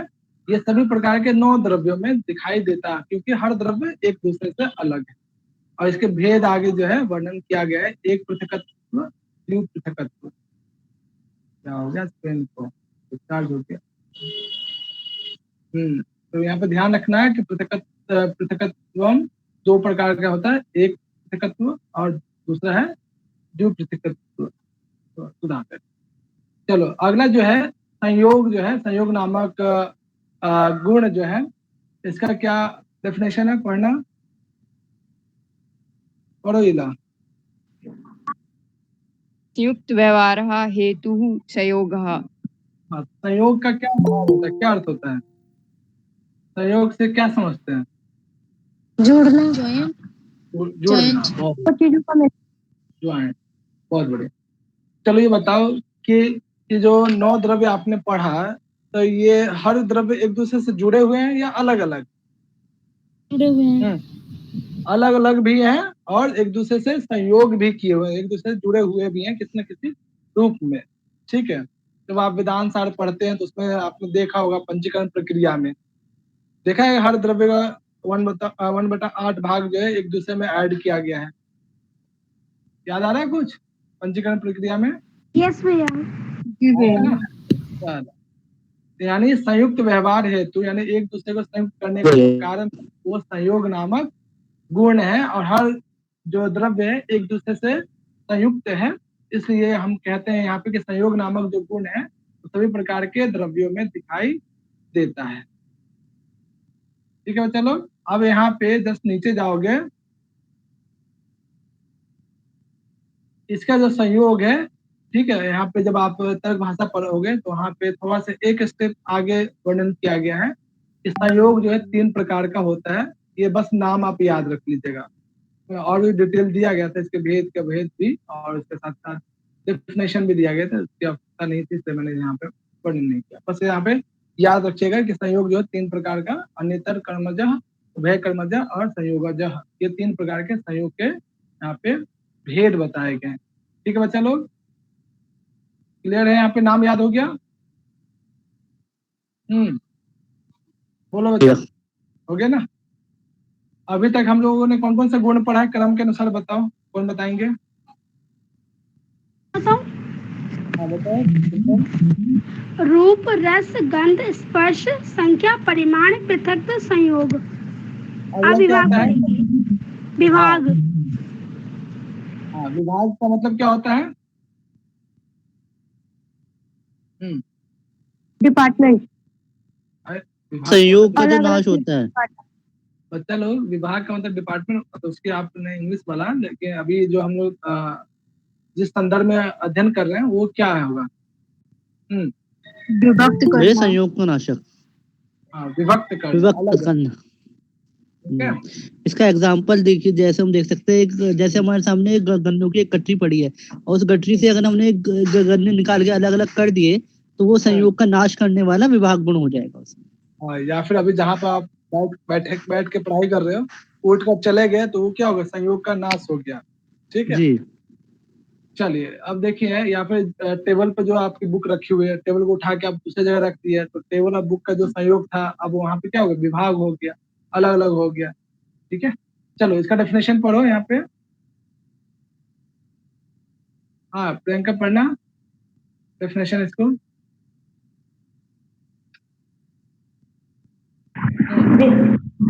ये सभी प्रकार के 9 द्रव्यों में दिखाई देता है, क्योंकि हर द्रव्य एक दूसरे से अलग है। और इसके भेद आगे जो है वर्णन किया गया है, एक पृथकत्व, द्वि पृथकत्व। क्या हो गया? स्क्रीन को डिस्चार्ज हो गया। तो यहाँ पे ध्यान रखना है कि पृथकत्वम 2 प्रकार का होता है, एक पृथकत्व और दूसरा है द्वि पृथकत्व। सुधाकर। चलो अगला जो है संयोग, जो है संयोग नामक गुण जो है, इसका क्या डेफिनेशन है? पढ़ना, पढ़ो इला। संयुक्त व्यवहार हेतु संयोग। हाँ, संयोग का क्या भाव होता है, क्या अर्थ होता है? संयोग से क्या समझते हैं? जोड़ना, जॉइंट, जोड़ना। बहुत चीजों का ज्वाइंट, बहुत बढ़िया। चलो ये बताओ कि ये जो 9 द्रव्य आपने पढ़ा, तो ये हर द्रव्य एक दूसरे से जुड़े हुए हैं या अलग अलग? जुड़े हुए हैं। अलग अलग भी हैं और एक दूसरे से संयोग भी किए हुए हैं, एक दूसरे से जुड़े हुए भी हैं किसी न किसी रूप में। ठीक है, जब आप वेदांत सार पढ़ते हैं तो उसमें आपने देखा होगा पंचीकरण प्रक्रिया में देखा है हर द्रव्य का 1/8 भाग जो है एक दूसरे में ऐड किया गया है। याद आ रहा है कुछ पंचीकरण प्रक्रिया में? यस भैया। यानी संयुक्त व्यवहार हेतु, यानी एक दूसरे को संयुक्त करने का कारण वो संयोग नामक गुण है, और हर जो द्रव्य है एक दूसरे से संयुक्त है, इसलिए हम कहते हैं यहाँ पे कि संयोग नामक जो गुण है तो सभी प्रकार के द्रव्यों में दिखाई देता है। ठीक है चलो, अब यहाँ पे जस्ट नीचे जाओगे, इसका जो संयोग है, ठीक है, यहाँ पे जब आप तर्क भाषा पढ़ोगे तो वहाँ पे थोड़ा सा एक स्टेप आगे वर्णन किया गया है कि संयोग जो है 3 प्रकार का होता है। ये बस नाम आप याद रख लीजिएगा, और भी डिटेल दिया गया था इसके भेद का भेद भी, और उसके साथ साथ डेफिनेशन भी दिया गया था, उसकी आवश्यकता नहीं थी इसलिए मैंने यहाँ पे वर्णन नहीं किया। बस यहाँ पे याद रखिएगा कि संयोग जो है 3 प्रकार का, अन्यतर कर्मजः, उभय कर्मजः और संयोगजः, ये 3 प्रकार के संयोग के यहाँ पे भेद बताए गए। ठीक है बच्चा लोग, क्लियर है? यहाँ पे नाम याद हो गया? बोलो बच्चा, हो गया ना? अभी तक हम लोगों ने कौन कौन से गुण पढ़ा है क्रम के अनुसार? बताओ, कौन बताएंगे? हाँ बताओ। रूप, रस, गंध, स्पर्श, संख्या, परिमाण, पृथक, संयोग। विभाग। विभाग। हाँ, विभाग का मतलब क्या होता है? डिपार्टमेंट। संयोग का जो नाश होता है। बच्चा लोग, विभाग का मतलब डिपार्टमेंट, तो उसकी आपने इंग्लिश बोला, लेकिन अभी जो हम लोग जिस संदर्भ में अध्ययन कर रहे हैं वो क्या है होगा? विभक्त करना। संयोग का नाशक। हाँ, विभक्त करना, विभक्त करना। इसका एग्जाम्पल देखिए, जैसे हम देख सकते हैं, एक जैसे हमारे सामने एक गन्नों की एक गठरी पड़ी है, और उस गठरी से अगर हमने गन्ने निकाल के अलग अलग कर दिए तो वो संयोग का नाश करने वाला विभाग गुण हो जाएगा उसमें। या फिर अभी जहाँ पर आप बैठ के पढ़ाई कर रहे हो, उठ कर चले गए तो वो क्या होगा? संयोग का नाश हो गया। ठीक है जी। चलिए अब देखिए, यहाँ पे टेबल पे जो आपकी बुक रखी हुई है, टेबल को उठा के आप दूसरी जगह रख दिए, तो टेबल और बुक का जो संयोग था अब वहाँ पे क्या हो गया? विभाग हो गया, अलग अलग हो गया। ठीक है, चलो इसका डेफिनेशन पढ़ो यहाँ पे। हाँ प्रियंका, पढ़ना डेफिनेशन इसको।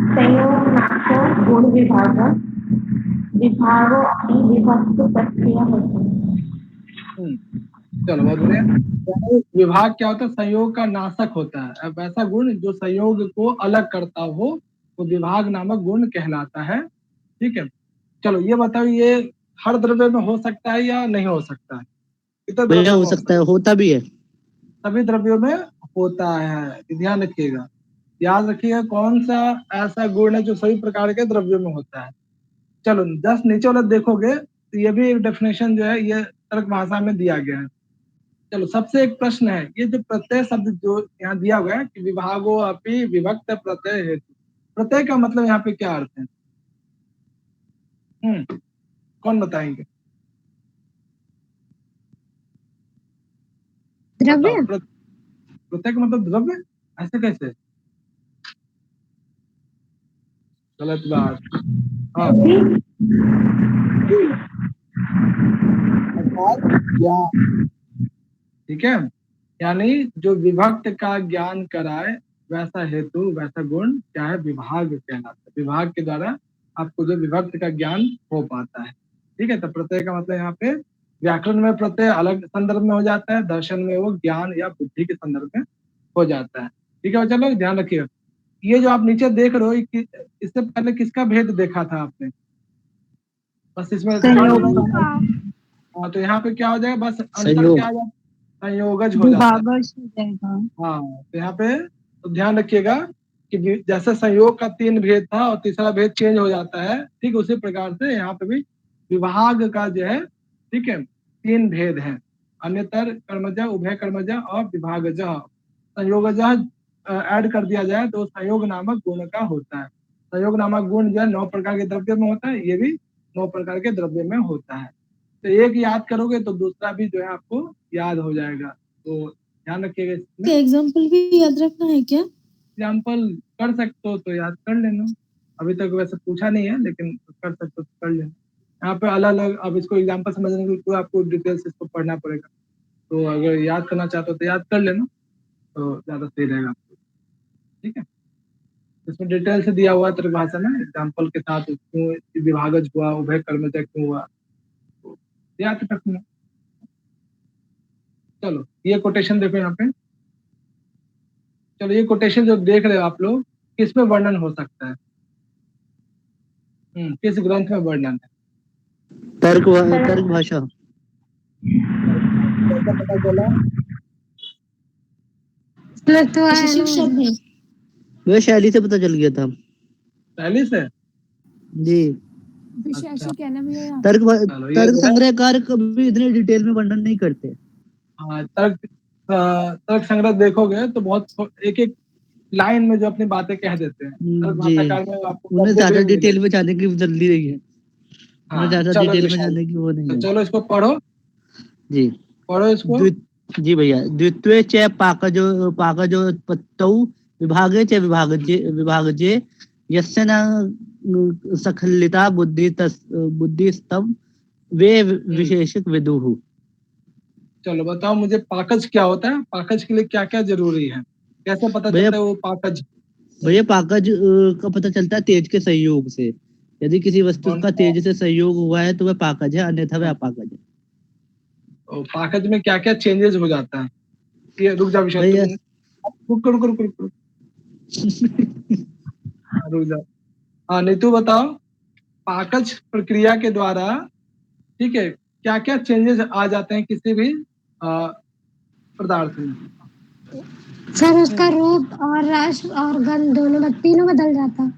संयोग नाशो गुण विभाग विभागो अपनी विभक्त प्रक्रिया होती है। चलो बहुत बढ़िया। विभाग क्या होता है? संयोग का नाशक होता है। अब ऐसा गुण जो संयोग को अलग करता हो वो विभाग नामक गुण कहलाता है। ठीक है, चलो ये बताओ, ये हर द्रव्य में हो सकता है या नहीं हो सकता है? कितना द्रव्य हो सकता है? होता भी है, सभी द्रव्यों में होता है। ध्यान रखिएगा, याद रखिएगा, कौन सा ऐसा गुण है जो सभी प्रकार के द्रव्यों में होता है। चलो जस्ट नीचे वाला देखोगे तो ये भी एक डेफिनेशन जो है ये तर्क भाषा में दिया गया है। चलो सबसे एक प्रश्न है, ये जो प्रत्यय शब्द जो यहाँ दिया हुआ है कि विभागो अपि विभक्त प्रत्यय हेतु, प्रत्यय का मतलब यहाँ पे क्या अर्थ है? कौन बताएंगे? द्रव्य। बताओ, प्रत्यय का मतलब द्रव्य, ऐसे कैसे? गलत बात। हाँ, ज्ञान, ठीक है, यानी जो विभक्त का ज्ञान कराए वैसा हेतु वैसा गुण क्या है? विभाग कहलाता है। विभाग के द्वारा आपको जो विभक्त का ज्ञान हो पाता है, ठीक है। तो प्रत्यय का मतलब यहाँ पे व्याकरण में प्रत्यय अलग संदर्भ में हो जाता है, दर्शन में वो ज्ञान या बुद्धि के संदर्भ में हो जाता है, ठीक है। चलो ध्यान रखिएगा, ये जो आप नीचे देख रहे हो इससे पहले किसका भेद देखा था आपने? बस इसमें हाँ, तो यहाँ पे क्या हो जाएगा? बस अंतर क्या आ जाएगा? संयोगज हो जाता है। विभागश हो जाएगा। हाँ, तो यहाँ पे तो ध्यान रखिएगा कि जैसे संयोग का 3 भेद था और तीसरा भेद चेंज हो जाता है, ठीक उसी प्रकार से यहाँ पे भी विभाग का जो है, ठीक है, 3 भेद हैं, अन्यतर कर्मज, उभय कर्मज और विभागज। संयोगज ऐड कर दिया जाए तो संयोग नामक गुण का होता है। संयोग नामक गुण जो है 9 प्रकार के द्रव्य में होता है, ये भी 9 प्रकार के द्रव्य में होता है। तो एक याद करोगे तो दूसरा भी जो है आपको याद हो जाएगा, तो ध्यान रखिएगा। इसमें एग्जाम्पल भी याद रखना है क्या? एग्जाम्पल कर सकते हो तो याद कर लेना, अभी तक वैसे पूछा नहीं है लेकिन कर सकते हो तो कर लेना। यहाँ पे अलग अलग, अब इसको एग्जाम्पल समझने के लिए तो आपको डिटेल्स इसको पढ़ना पड़ेगा, तो अगर याद करना चाहते हो तो याद कर लेना, तो ज्यादा सही रहेगा आपको, ठीक है। इसमें डिटेल से दिया हुआ है भाषा में एग्जाम्पल के साथ, क्यों विभागज हुआ, उभय कर्मज क्यों हुआ, तो याद रखना। चलो ये कोटेशन देखो यहाँ पे, चलो ये कोटेशन जो देख रहे हो आप लोग, किसमें वर्णन हो सकता है? किस ग्रंथ में वर्णन है? तर्क भाषा। कैसा पता चला? शिक्षक है। वह शैली से पता चल गया था पहले से जी। अच्छा, तर्क चलो ये जो है, संग्रहकार कभी इतने डिटेल में वर्णन नहीं करते। हाँ, तर्क संग्रह देखोगे तो बहुत एक एक लाइन में जो अपनी बातें कह देते हैं, तर्क जी, भाषाकार में आपको उन्हें गद्य ज्यादा भी मिलेगा। डिटेल में जाने की जल्दी नहीं है, उन्हें हाँ, ज्यादा चलो डिटेल में विशाल, जाने की वो नहीं तो है चलो इसको पढ़ो, जी। पढ़ो इसको। जी भैया, द्वित्वे च पाकजो उत्पत्तौ विभागे च विभागजे यस्य न सखलिता बुद्धिस्तव वे विशेषक विदुः। चलो बताओ मुझे, पाकज क्या होता है? पाकज के लिए क्या क्या जरूरी है? कैसे पता भैया चलता है वो पाकज? भैया पाकज का पता चलता है तेज के संयोग से। यदि किसी वस्तु कौन का तेज से संयोग हुआ है तो वह पाकज है, अन्यथा वह अपाकज है। पाकज में क्या क्या चेंजेस हो जाता है? ये रुक जा विशाल, भैया रुक रुक रुक रुक रुक, रुक जा। हाँ नीतू बताओ, पाकज प्रक्रिया के द्वारा, ठीक है, क्या क्या चेंजेस आ जाते हैं किसी भी पदार्थ में? सर उसका रूप और रस और गंध दोनों तीनों बदल जाता है।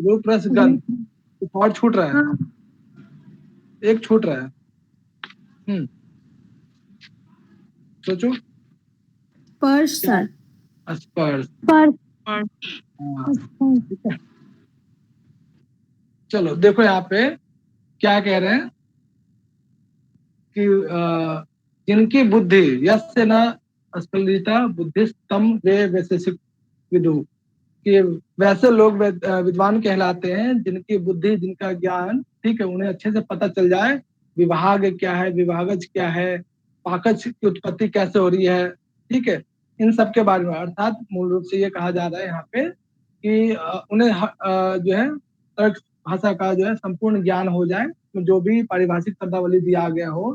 रूप रस गंध, कुछ और छूट रहा है? हाँ। एक छूट रहा है, सोचो। स्पर्श सर। स्पर्श, पर हाँ, ठीक है। चलो देखो यहाँ पे क्या कह रहे हैं कि जिनकी बुद्धि यस्य न स्फलिता बुद्धिस्तम वे वैशेषिक विदु, कि वैसे लोग विद्वान कहलाते हैं जिनकी बुद्धि, जिनका ज्ञान, ठीक है, उन्हें अच्छे से पता चल जाए विभाग क्या है, विभागज क्या है, पाकज की उत्पत्ति कैसे हो रही है, ठीक है, इन सब के बारे में। अर्थात मूल रूप से ये कहा जा रहा है यहाँ पे कि उन्हें जो है तर्क भाषा का जो है संपूर्ण ज्ञान हो जाए, तो जो भी पारिभाषिक शब्दावली दिया गया हो,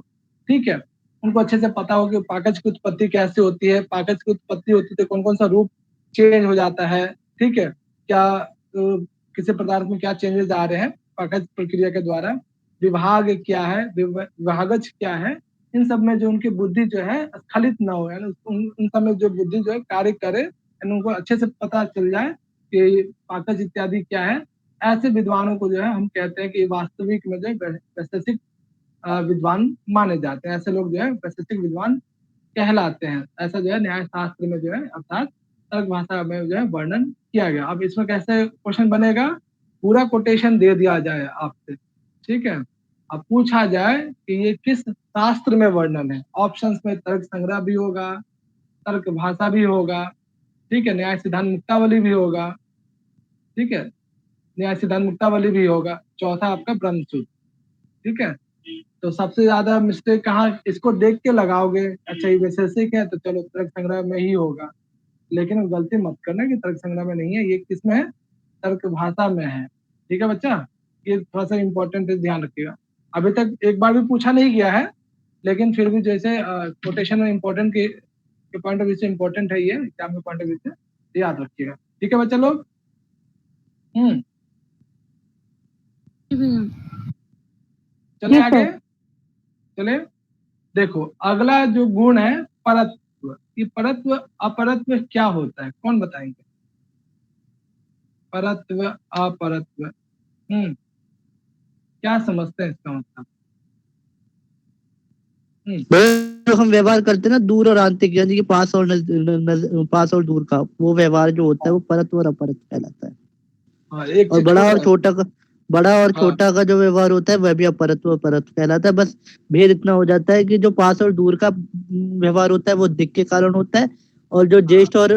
ठीक है, उनको अच्छे से पता हो कि पाकज की उत्पत्ति कैसे होती है, पाकज की उत्पत्ति होती है कौन कौन सा रूप चेंज हो जाता है, ठीक है, क्या किसी पदार्थ में क्या चेंजेस आ रहे हैं पाकज प्रक्रिया के द्वारा, विभाग क्या है, विभागज क्या है, इन सब में जो उनकी बुद्धि जो है स्खलित ना हो, यानी उन सब में जो बुद्धि जो है कार्य करे, यानी उनको अच्छे से पता चल जाए कि पाकज इत्यादि क्या है, ऐसे विद्वानों को जो है हम कहते हैं कि वास्तविक में जो है वैशेषिक विद्वान माने जाते हैं। ऐसे लोग जो है वैशेषिक विद्वान कहलाते हैं। ऐसा जो है न्याय शास्त्र में जो है अर्थात तर्क भाषा में जो है वर्णन किया गया। अब इसमें कैसे क्वेश्चन बनेगा, पूरा कोटेशन दे दिया जाए आपसे, ठीक है। अब पूछा जाए कि ये किस शास्त्र में वर्णन है, ऑप्शंस में तर्क संग्रह भी होगा, तर्क भाषा भी होगा, ठीक है, न्याय सिद्धांत मुक्तावली भी होगा, ठीक है, न्याय सिद्धांत मुक्तावली भी होगा, चौथा आपका ब्रह्मसूत्र, ठीक है। तो सबसे ज्यादा मिस्टेक कहाँ, इसको देख के लगाओगे, अच्छा ये वैशेषिक है तो चलो तर्क संग्रह में ही होगा, लेकिन गलती मत करना कि तर्क संग्रह में नहीं है, ये किसमें है, तर्क भाषा में है, ठीक है बच्चा। ये थोड़ा सा इंपॉर्टेंट है, ध्यान रखिएगा। अभी तक एक बार भी पूछा नहीं गया है, लेकिन फिर भी जैसे कोटेशन में इंपॉर्टेंट के पॉइंट ऑफ व्यू से इंपॉर्टेंट है, ये एग्जाम के पॉइंट ऑफ व्यू से याद रखिएगा, ठीक है बच्चा लोग। जी भैया। चले आगे, चले देखो अगला जो गुण है परत्व। ये परत्व अपरत्व क्या होता है, कौन बताएंगे? परत्व अपरत्व क्या समझते हैं इसका मतलब? जो हम व्यवहार करते हैं ना दूर और आंतरिक, यानी कि पास और दूर का वो व्यवहार जो होता है वो परत्व और अपरत्व कहलाता है। हाँ, एक और चीज बड़ा और हाँ। छोटा का जो व्यवहार होता है वह भी अपरत्व और परत्व कहलाता है। बस भेद इतना हो जाता है कि जो पास और दूर का व्यवहार होता है वो दिक के कारण होता है, और जो ज्येष्ठ और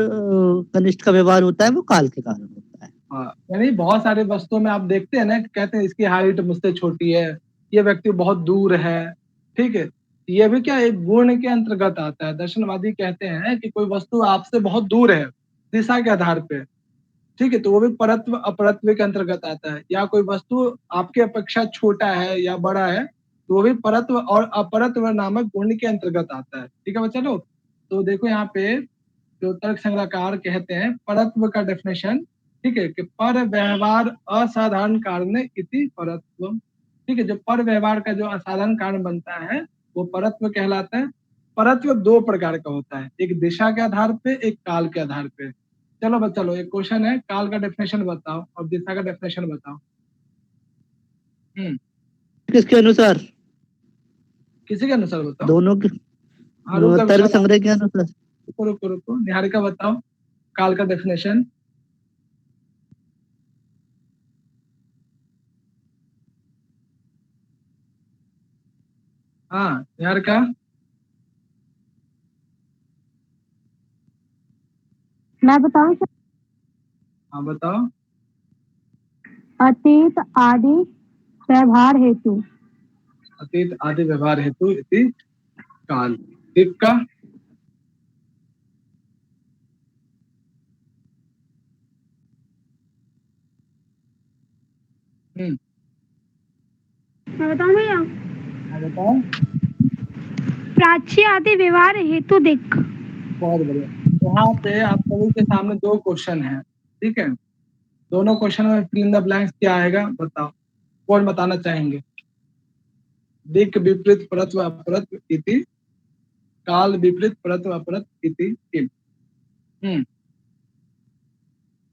कनिष्ठ का व्यवहार होता है वो काल के कारण होता है। हाँ, यानी बहुत सारे वस्तुओं में आप देखते हैं ना, कहते हैं इसकी हाइट मुझसे छोटी है, ये व्यक्ति बहुत दूर है, ठीक है। ये भी क्या एक गुण के अंतर्गत आता है। दर्शनवादी कहते हैं कि कोई वस्तु आपसे बहुत दूर है दिशा के आधार पे, ठीक है, तो वो भी परत्व अपरत्व के अंतर्गत आता है। या कोई वस्तु आपके अपेक्षा छोटा है या बड़ा है, तो वो भी परत्व और अपरत्व नामक गुण के अंतर्गत आता है, ठीक है बच्चा लोग। तो देखो यहाँ पे जो तर्क संग्रहकार कहते हैं परत्व का डेफिनेशन, ठीक है, कि पर व्यवहार असाधारण कारण इति परत्व, ठीक है। जो पर व्यवहार का जो असाधारण कारण बनता है वो परत्व कहलाता है। परत्व दो प्रकार का होता है, एक दिशा के आधार पे, एक काल के आधार पे। चलो बच्चा लो, एक क्वेश्चन है, काल का डेफिनेशन बताओ और दिशा का डेफिनेशन बताओ। किसके अनुसार? किसी के अनुसार बताओ। दोनों के हाँ रुक जाओ तर्क विशाल, संग्रह के अनुसार। रुको रुको रुको, निहारिका बताओ काल का डेफिनेशन। हाँ निहारिका, मैं बताऊं सर? हाँ बताओ। अतीत आदि व्यवहार हेतु। अतीत आदि व्यवहार हेतु इति काल। दिक का? मैं बताऊं भैया? हाँ बताओ। प्राची आदि व्यवहार हेतु दिक। बहुत बढ़िया। यहाँ पे आप सभी के सामने दो क्वेश्चन हैं, ठीक है। दोनों क्वेश्चन में फिल इन द ब्लैंक्स क्या आएगा बताओ, कौन बताना चाहेंगे? दिक विपरीत परत्व अपरत्व इति काल विपरीत परत्व अपरत्व इति किम।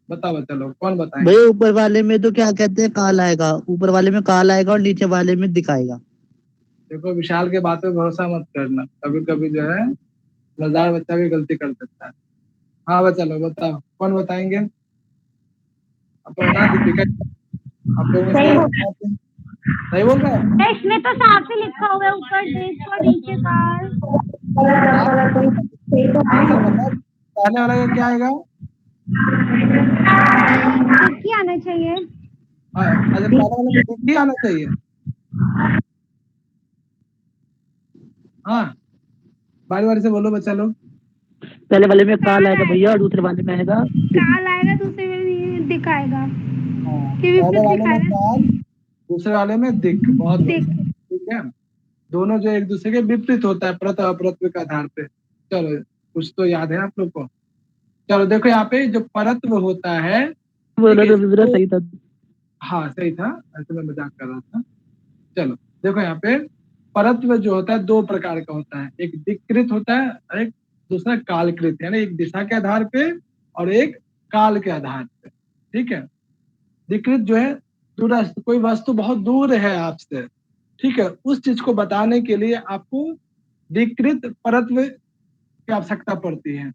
बताओ बता लो, कौन बताएंगे? भाई ऊपर वाले में तो क्या कहते हैं काल आएगा, ऊपर वाले में काल आएगा और नीचे वाले में दिखाएगा। देखो विशाल के बातों पे भरोसा मत करना, कभी कभी जो है मजेदार बच्चा भी गलती कर सकता है। हाँ बच्चा लोग बताओ, कौन बताएंगे? अपना दीपिका, आप लोगों में से सही बोल रहा है। इसमें तो साफ ही लिखा हुआ है, ऊपर दिक और नीचे काल। आंसर बताओ, पहले वाला का क्या आएगा? दिक ही आना चाहिए। अच्छा पहले वाले में दिख ही आना चाहिए। हाँ बारी बारी से बोलो बच्चा लोग। पहले वाले में काल आएगा भैया और दूसरे वाले में आएगा काल आएगा, दूसरे में दिक आएगा। हाँ, पहले वाले में काल, दूसरे वाले में दिक। बहुत बढ़िया, ठीक है। दोनों जो एक दूसरे के विपरीत होता है प्रत अपरत्व के आधार पे। चलो कुछ तो याद है आप लोग को। चलो देखो यहाँ पे जो परत्व होता है, बोला तो विवरण सही था। हाँ सही था, ऐसे मैं मजाक कर रहा था। चलो देखो यहाँ पे परत्व जो होता है दो प्रकार का होता है, एक दिक्कृत होता है और एक दूसरा कालकृत, यानी एक दिशा के आधार पे और एक काल के आधार पे, ठीक है। दिक्कृत जो है दूरस्थ, कोई वस्तु बहुत दूर है आपसे, ठीक है, उस चीज को बताने के लिए आपको विकृत परत्व की आवश्यकता पड़ती है।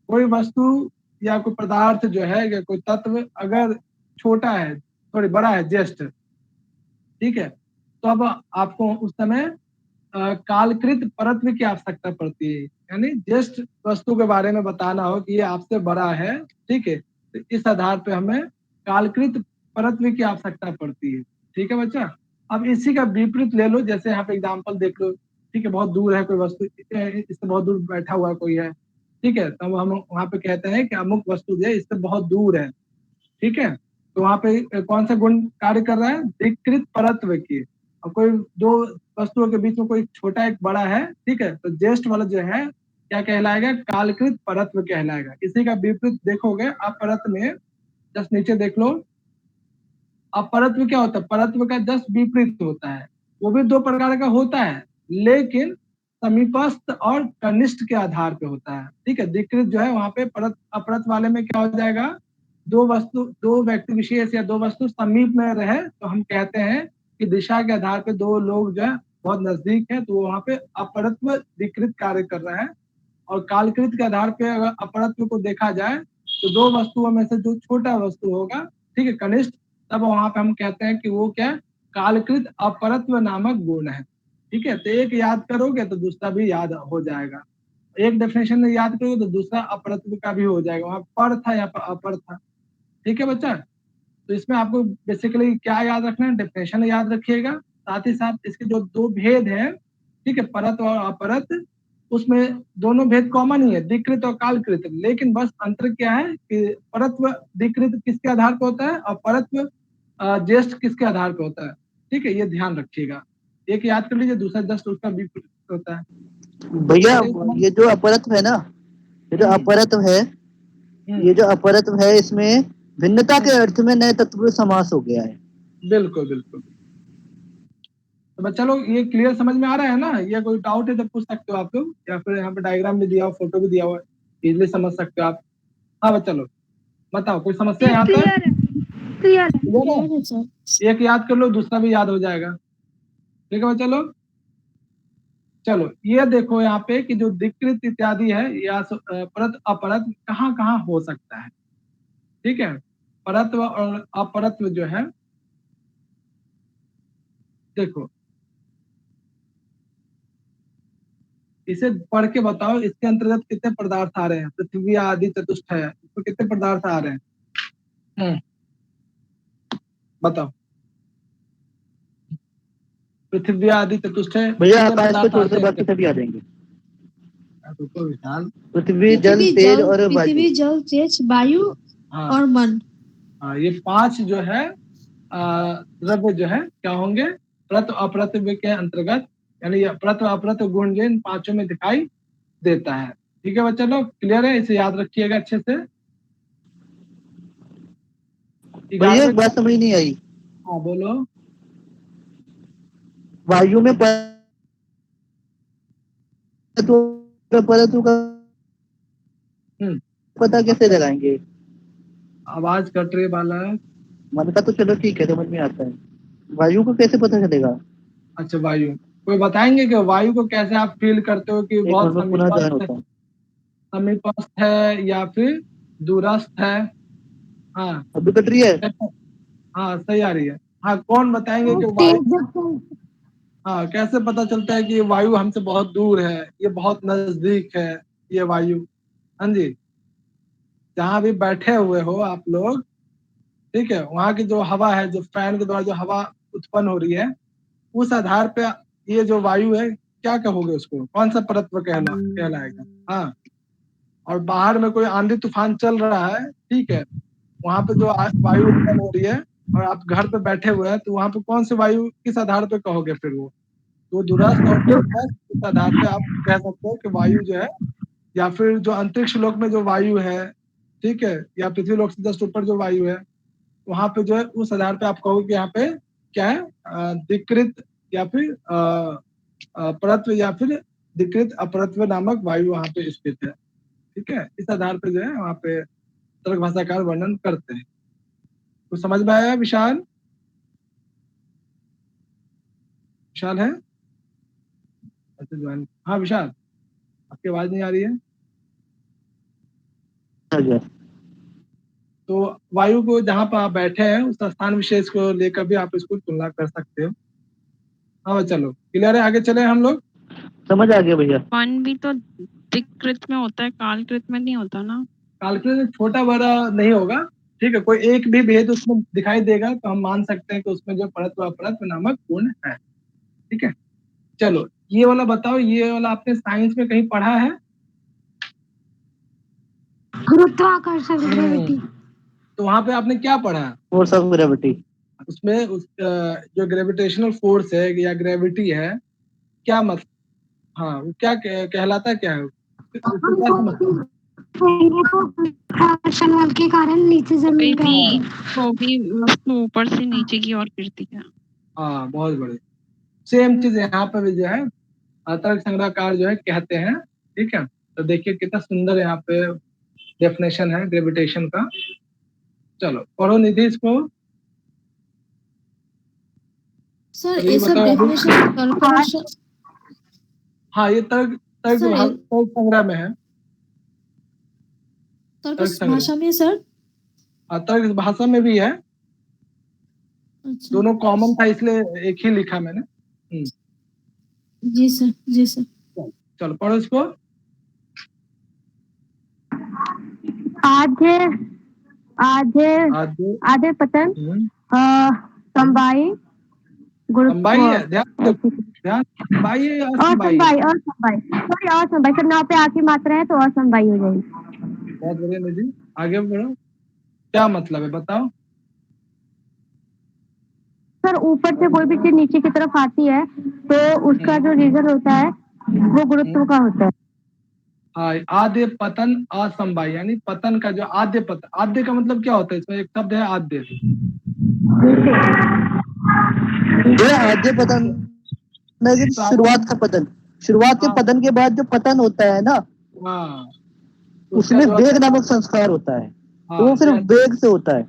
कोई वस्तु या कोई पदार्थ जो है या कोई तत्व अगर छोटा है, थोड़ी बड़ा है, ज्येष्ठ, ठीक है, तो अब आपको उस समय कालकृत परत्व की आवश्यकता पड़ती है, यानी ज्येष्ठ वस्तु के बारे में बताना हो कि ये आपसे बड़ा है, ठीक है, तो इस आधार पे हमें कालकृत परत्व की आवश्यकता पड़ती है, ठीक है बच्चा। अब इसी का विपरीत ले लो, जैसे यहाँ पे एग्जाम्पल देख लो, ठीक है, बहुत दूर है कोई वस्तु, इससे बहुत दूर बैठा हुआ कोई है, ठीक है, तब हम वहां पे कहते हैं कि अमुक वस्तु जो है इससे बहुत दूर है, ठीक है, तो वहां पे कौन सा गुण कार्य कर रहा है, विकृत परत्व की। और कोई दो वस्तुओं के बीच में कोई छोटा एक बड़ा है, ठीक है, तो ज्येष्ठ वाला जो है क्या कहलाएगा, कालकृत परत्व कहलाएगा। इसी का विपरीत देखोगे अपरत्व में, जस्ट नीचे देख लो, अपरत्व क्या होता है, परत्व का जस्ट विपरीत होता है, वो भी दो प्रकार का होता है, लेकिन समीपस्थ और कनिष्ठ के आधार पे होता है, ठीक है। विकृत जो है वहां पे अपरत्व वाले में क्या हो जाएगा, दो व्यक्ति विशेष या दो वस्तु समीप में रहे तो हम कहते हैं कि दिशा के आधार पे दो लोग जो है बहुत नजदीक है, तो वहां पे अपरत्व विकृत कार्य कर रहा है। और कालकृत के आधार पे अगर अपरत्व को देखा जाए तो दो वस्तुओं में से जो छोटा वस्तु होगा, ठीक है, कनिष्ठ, तब वहां पे हम कहते हैं कि वो क्या, कालकृत अपरत्व नामक गुण है, ठीक है। तो एक याद करोगे तो दूसरा भी याद हो जाएगा, एक डेफिनेशन याद करोगे तो दूसरा अपरत्व का भी हो जाएगा, वहां पर था या अपर था, ठीक है बच्चा। तो इसमें आपको बेसिकली क्या याद रखना है, डेफिनेशन याद रखिएगा, साथ ही साथ इसके जो दो भेद हैं, ठीक है, परत और अपरत, उसमें दोनों भेद कॉमन ही है, विकृत और कालकृत, लेकिन बस अंतर क्या है कि परत्व विकृत किसके आधार पर होता है और परत्व ज्येष्ठ किसके आधार पर होता है, ठीक है, ये ध्यान रखिएगा। एक याद कर लीजिए, दूसरा जस्ट उसका विपरीत होता है। भैया ये जो अपरत्व है ना, ये जो अपरत्व है, ये जो अपरत्व है, इसमें भिन्नता के अर्थ में नए तत्व समास हो गया है। बिल्कुल बिल्कुल। तो बच्चा लोग ये क्लियर समझ में आ रहा है ना, ये कोई डाउट है तो पूछ सकते हो आप लोग, या फिर यहाँ पे डायग्राम भी दिया हुआ, फोटो भी दिया हुआ है, इजीली समझ सकते हो आप। हाँ बच्चा लोग बताओ, कोई समस्या यहाँ तक? क्लियर है। क्लियर है? एक याद कर लो, दूसरा भी याद हो जाएगा, ठीक है बच्चा लोग। चलो ये देखो यहाँ पे कि जो विकृत इत्यादि है या परत अपरत कहाँ कहाँ हो सकता है, ठीक है। परत्व और अपरत्व जो है, देखो इसे पढ़ के बताओ, इसके अंतर्गत कितने पदार्थ आ रहे हैं, पृथ्वी आदि चतुष्ट है, इसमें कितने पदार्थ आ रहे हैं, बताओ। पृथ्वी आदि चतुष्ट है, भैया आकाश को छोड़कर बाकी सभी आ जाएंगे। पृथ्वी जल तेज और वायु, पृथ्वी जल तेज वायु और मन। हाँ, ये पांच जो है द्रव्य जो है क्या होंगे, परत्व अपरत्व के अंतर्गत, यानी परत्व अपरत्व गुण जो इन पांचों में दिखाई देता है, ठीक है बच्चा लोग, क्लियर है, इसे याद रखिएगा अच्छे से। भैया एक बात समझ नहीं आई। हाँ बोलो। वायु में परत्व का पता कैसे लगाएंगे? आवाज कट रही बालक। मन का तो चलो ठीक है, समझ में आता है, वायु को कैसे पता चलेगा? अच्छा वायु, कोई बताएंगे कि वायु को कैसे आप फील करते हो कि बहुत समीपस्थ है या फिर दूरस्थ है? हाँ अभी कट रही है। हाँ सही आ रही है। हाँ कौन बताएंगे कि वायु, हाँ कैसे पता चलता है कि ये वायु हमसे बहुत दूर है, ये बहुत नजदीक है, ये वायु? हाँ जी, जहाँ भी बैठे हुए हो आप लोग, ठीक है, वहाँ की जो हवा है, जो फैन के द्वारा जो हवा उत्पन्न हो रही है, उस आधार पे ये जो वायु है क्या कहोगे उसको, कौन सा परत्व कहलाएगा? हाँ, और बाहर में कोई आंधी तूफान चल रहा है, ठीक है, वहां पे जो वायु उत्पन्न हो रही है और आप घर पे बैठे हुए हैं, तो वहां पे कौन सी वायु किस आधार पे कहोगे फिर वो? तो दूरस्थ और निकटस्थ इस आधार पे आप कह सकते हो कि वायु जो है, या फिर जो अंतरिक्ष लोक में जो वायु है, ठीक है, या पृथ्वी लोक से जस्ट ऊपर जो वायु है, वहां पे जो है उस आधार पे आप कहोगे कि यहाँ पे क्या है, विकृत या फिर परत्व या फिर विकृत अपरत्व नामक वायु वहां पे स्थित है, ठीक है। इस आधार पे जो है वहां पे तर्क भाषाकार वर्णन करते हैं। तो समझ में आया विशाल? विशाल है? अच्छा ज्वाइन, हाँ विशाल, आपकी आवाज नहीं आ रही है। आ गया। तो वायु को जहाँ पर आप बैठे हैं उस स्थान विशेष को लेकर भी आप इसको तुलना कर सकते हो। हाँ चलो क्लियर है, आगे चले हम लोग। समझ आ गया भैया। वन भी तो दिक्कृत में होता है, कालकृत में नहीं होता ना। कैलकुलेशन छोटा बड़ा नहीं होगा, ठीक है, कोई एक भी भेद उसमें दिखाई देगा तो हम मान सकते हैं कि उसमें जो परत्व अपरत्व नामक गुण है। ठीक है, चलो ये वाला बताओ, ये वाला आपने साइंस में कहीं पढ़ा है? गुरुत्वाकर्षण ग्रेविटी। तो वहां पे आपने क्या पढ़ा है? Force of gravity. उसमें जो ग्रेविटेशनल फोर्स है या ग्रेविटी है, क्या मतलब, हाँ वो क्या कहलाता क्या है, उसको क्या समझते हैं? आकर्षण बल के कारण नीचे कोई जमीन पे भी आएगी। कोई भी वस्तु ऊपर से नीचे की ओर गिरती है। हाँ बहुत बड़े, सेम चीज यहाँ पर भी जो है तर्क संग्रहकार जो है कहते हैं। ठीक है, तो देखिए कितना सुंदर यहाँ पे डेफिनेशन है ग्रेविटेशन का। चलो पढ़ो निधि इसको। सर तो ये ये सब बताओ अभी, डेफिनेशन तर्क भाषा, हाँ ये तर्क तर्क सर तर्क संग्रह में है, तर्क तर्क संग्रह, भाषा में सर। तर्क भाषा में भी है, अच्छा दोनों कॉमन था इसलिए एक ही लिखा मैंने। जी सर, जी सर। चलो पढ़ो इसको। आधे आधे आधे आधे पतन समवायी संबाई है, ध्यान ध्यान, संबाई है या असंबाई है? असमवायी सॉरी असमवायी सर, नाव पे आके मात्रा है तो असमवायी हो जाएगी। बहुत बढ़िया निधि, आगे बढ़ो, क्या मतलब है बताओ। सर ऊपर से कोई भी चीज नीचे की तरफ आती है तो उसका जो रीजन होता है वो गुरुत्व का होता है। हाँ आद्य पतन असंबाई, यानी पतन का जो आद्य पतन, आद्य का मतलब क्या होता है, इसमें एक शब्द है आद्य। ये आद्य पतन मतलब तो शुरुआत का पतन, शुरुआत के हाँ पतन के बाद जो पतन होता है ना, हाँ, तो उसका उसमें जो वेग नामक संस्कार होता है, तो वो हाँ फिर वेग से होता है।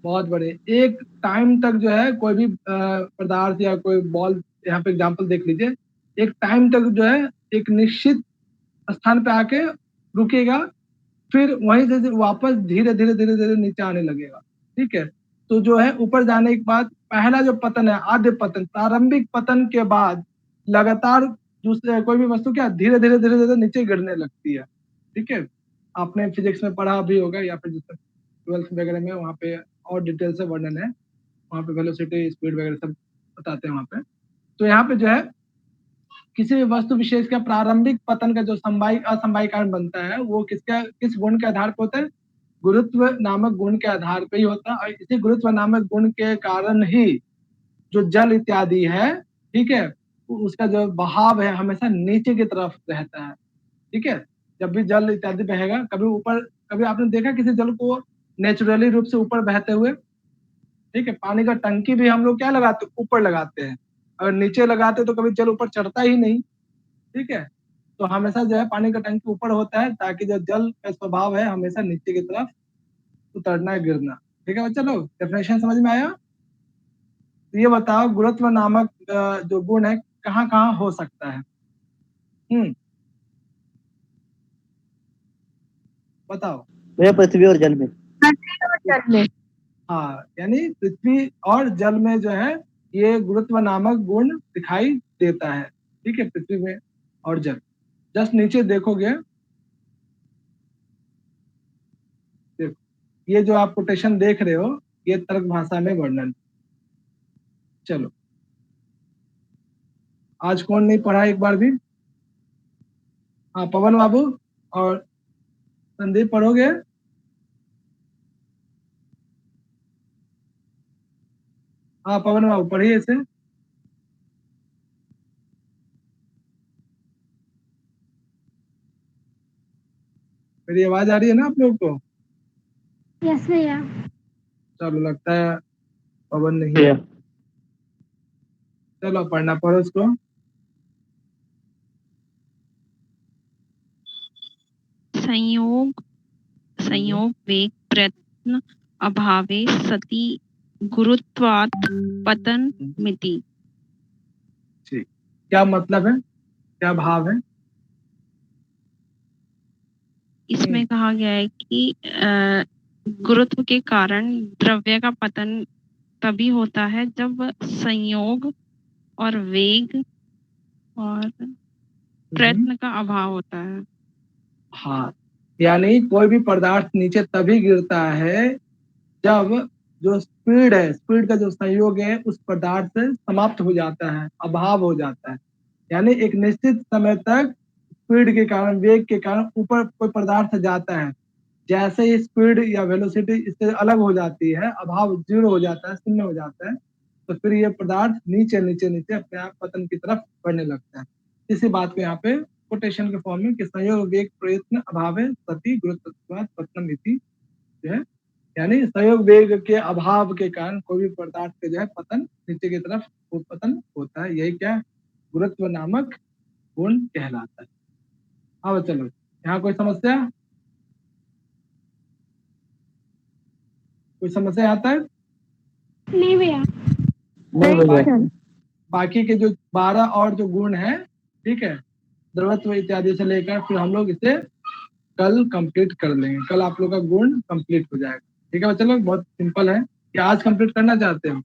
बहुत बड़े, एक टाइम तक जो है कोई भी पदार्थ या कोई बॉल, यहाँ पे एग्जांपल देख लीजिए, एक टाइम तक जो है एक निश्चित स्थान पे आके रुकेगा, फिर वहीं से वापस धीरे धीरे धीरे धीरे नीचे आने लगेगा। ठीक है, तो जो है ऊपर जाने के बाद पहला जो पतन है आद्य पतन, प्रारंभिक पतन के बाद लगातार दूसरे कोई भी वस्तु क्या धीरे धीरे धीरे धीरे नीचे गिरने लगती है। ठीक है, आपने फिजिक्स में पढ़ा भी होगा या फिर जैसे 12th वगैरह में, वहाँ पे और डिटेल से वर्णन है, वहाँ पे वेलोसिटी स्पीड वगैरह सब बताते हैं वहाँ पे। तो यहाँ पे जो है किसी भी वस्तु विशेष का प्रारंभिक पतन का जो संवाई असंवाई कारण बनता है वो किस गुण के आधार पर होता है, गुरुत्व नामक गुण के आधार पर ही होता है। और इसी गुरुत्व नामक गुण के कारण ही जो जल इत्यादि है, ठीक है, उसका जो बहाव है हमेशा नीचे की तरफ रहता है। ठीक है, जब भी जल इत्यादि बहेगा, कभी ऊपर, कभी आपने देखा किसी जल को नेचुरली रूप से ऊपर बहते हुए? ठीक है, पानी का टंकी भी हम लोग क्या लगाते, ऊपर लगाते हैं, अगर नीचे लगाते तो कभी जल ऊपर चढ़ता ही नहीं। ठीक है, तो हमेशा जो है पानी का टंकी ऊपर होता है ताकि जो जल का स्वभाव है हमेशा नीचे की तरफ उतरना गिरना। ठीक है बच्चा लोग, डेफिनेशन समझ में आया? तो ये बताओ गुरुत्व नामक जो गुण है कहाँ कहाँ हो सकता है? बताओ। वह पृथ्वी और जल में। हाँ, यानी पृथ्वी और जल में जो है ये गुरुत्व नामक गुण दिखाई देता है। ठीक है, पृथ्वी में और जल, जस्ट नीचे देखोगे, देखो ये जो आप कोटेशन देख रहे हो ये तर्क भाषा में वर्णन। चलो आज कौन नहीं पढ़ा एक बार भी? हाँ पवन बाबू और संदीप पढ़ोगे? हाँ पवन बाबू पढ़िए इसे। मेरी आवाज आ रही है ना आप लोग को? यस भैया। चलो लगता है पवन नहीं है। चलो पढ़ना, पढ़ो इसको। संयोग संयोग वेग प्रयत्न अभावे सति गुरुत्वात् पतन मिति। ठीक, क्या मतलब है, क्या भाव है? इसमें कहा गया है कि गुरुत्व के कारण द्रव्य का पतन तभी होता है जब संयोग और वेग और प्रयत्न का अभाव होता है। हाँ, यानी कोई भी पदार्थ नीचे तभी गिरता है जब जो स्पीड है, स्पीड का जो संयोग है उस पदार्थ से समाप्त हो जाता है, अभाव हो जाता है। यानी एक निश्चित समय तक स्पीड के कारण, वेग के कारण ऊपर कोई पदार्थ जाता है, जैसे ही स्पीड या वेलोसिटी इससे अलग हो जाती है, अभाव जीरो हो जाता है, शून्य हो जाता है, तो फिर ये पदार्थ नीचे नीचे नीचे अपने आप पतन की तरफ बढ़ने लगता है। इसी बात को यहाँ पे कोटेशन के फॉर्म में कि संयोग वेग प्रयत्न अभाव सती गुरुत्वात् पतनम इति जो है, यानी संयोग वेग के अभाव के कारण कोई भी पदार्थ के जो है पतन नीचे की तरफ पतन होता है। यही क्या गुरुत्व नामक गुण कहलाता है। अब चलो, यहाँ कोई समस्या, कोई समस्या आता है? नहीं भैया। नहीं भैया। बाकी के जो 12 और जो गुण है, ठीक है, द्रवत्व इत्यादि से लेकर फिर हम लोग इसे कल कंप्लीट कर लेंगे। कल आप लोग का गुण कंप्लीट हो जाएगा। ठीक है चलो, बहुत सिंपल है। क्या आज कंप्लीट करना चाहते हो?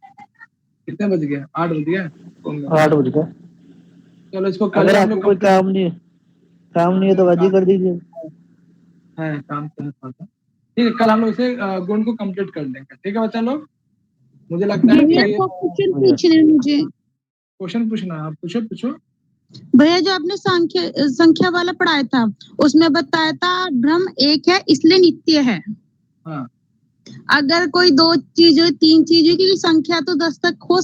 कितने बज गए? 8 बज गए। 8 बज गए। चलो इसको कल अगर हम आपको लोग कोई काम नहीं है तो आज ही कर दीजिए। है काम तो है थोड़ा सा। ठीक है, कल हम लोग इसे गुण को कंप्लीट कर लेंगे। ठीक है बच्चा लोग, मुझे लगता है भैया कि को क्वेश्चन पूछना है मुझे। क्वेश्चन पूछना है, आप पूछो पूछो। भैया जो आपने संख्या वाला पढ़ाया था उसमें बताया था ब्रह्म एक है इसलिए नित्य है। हाँ, अगर कोई 2 चीज हो 3 चीज हो, क्योंकि संख्या तो 10 तक हो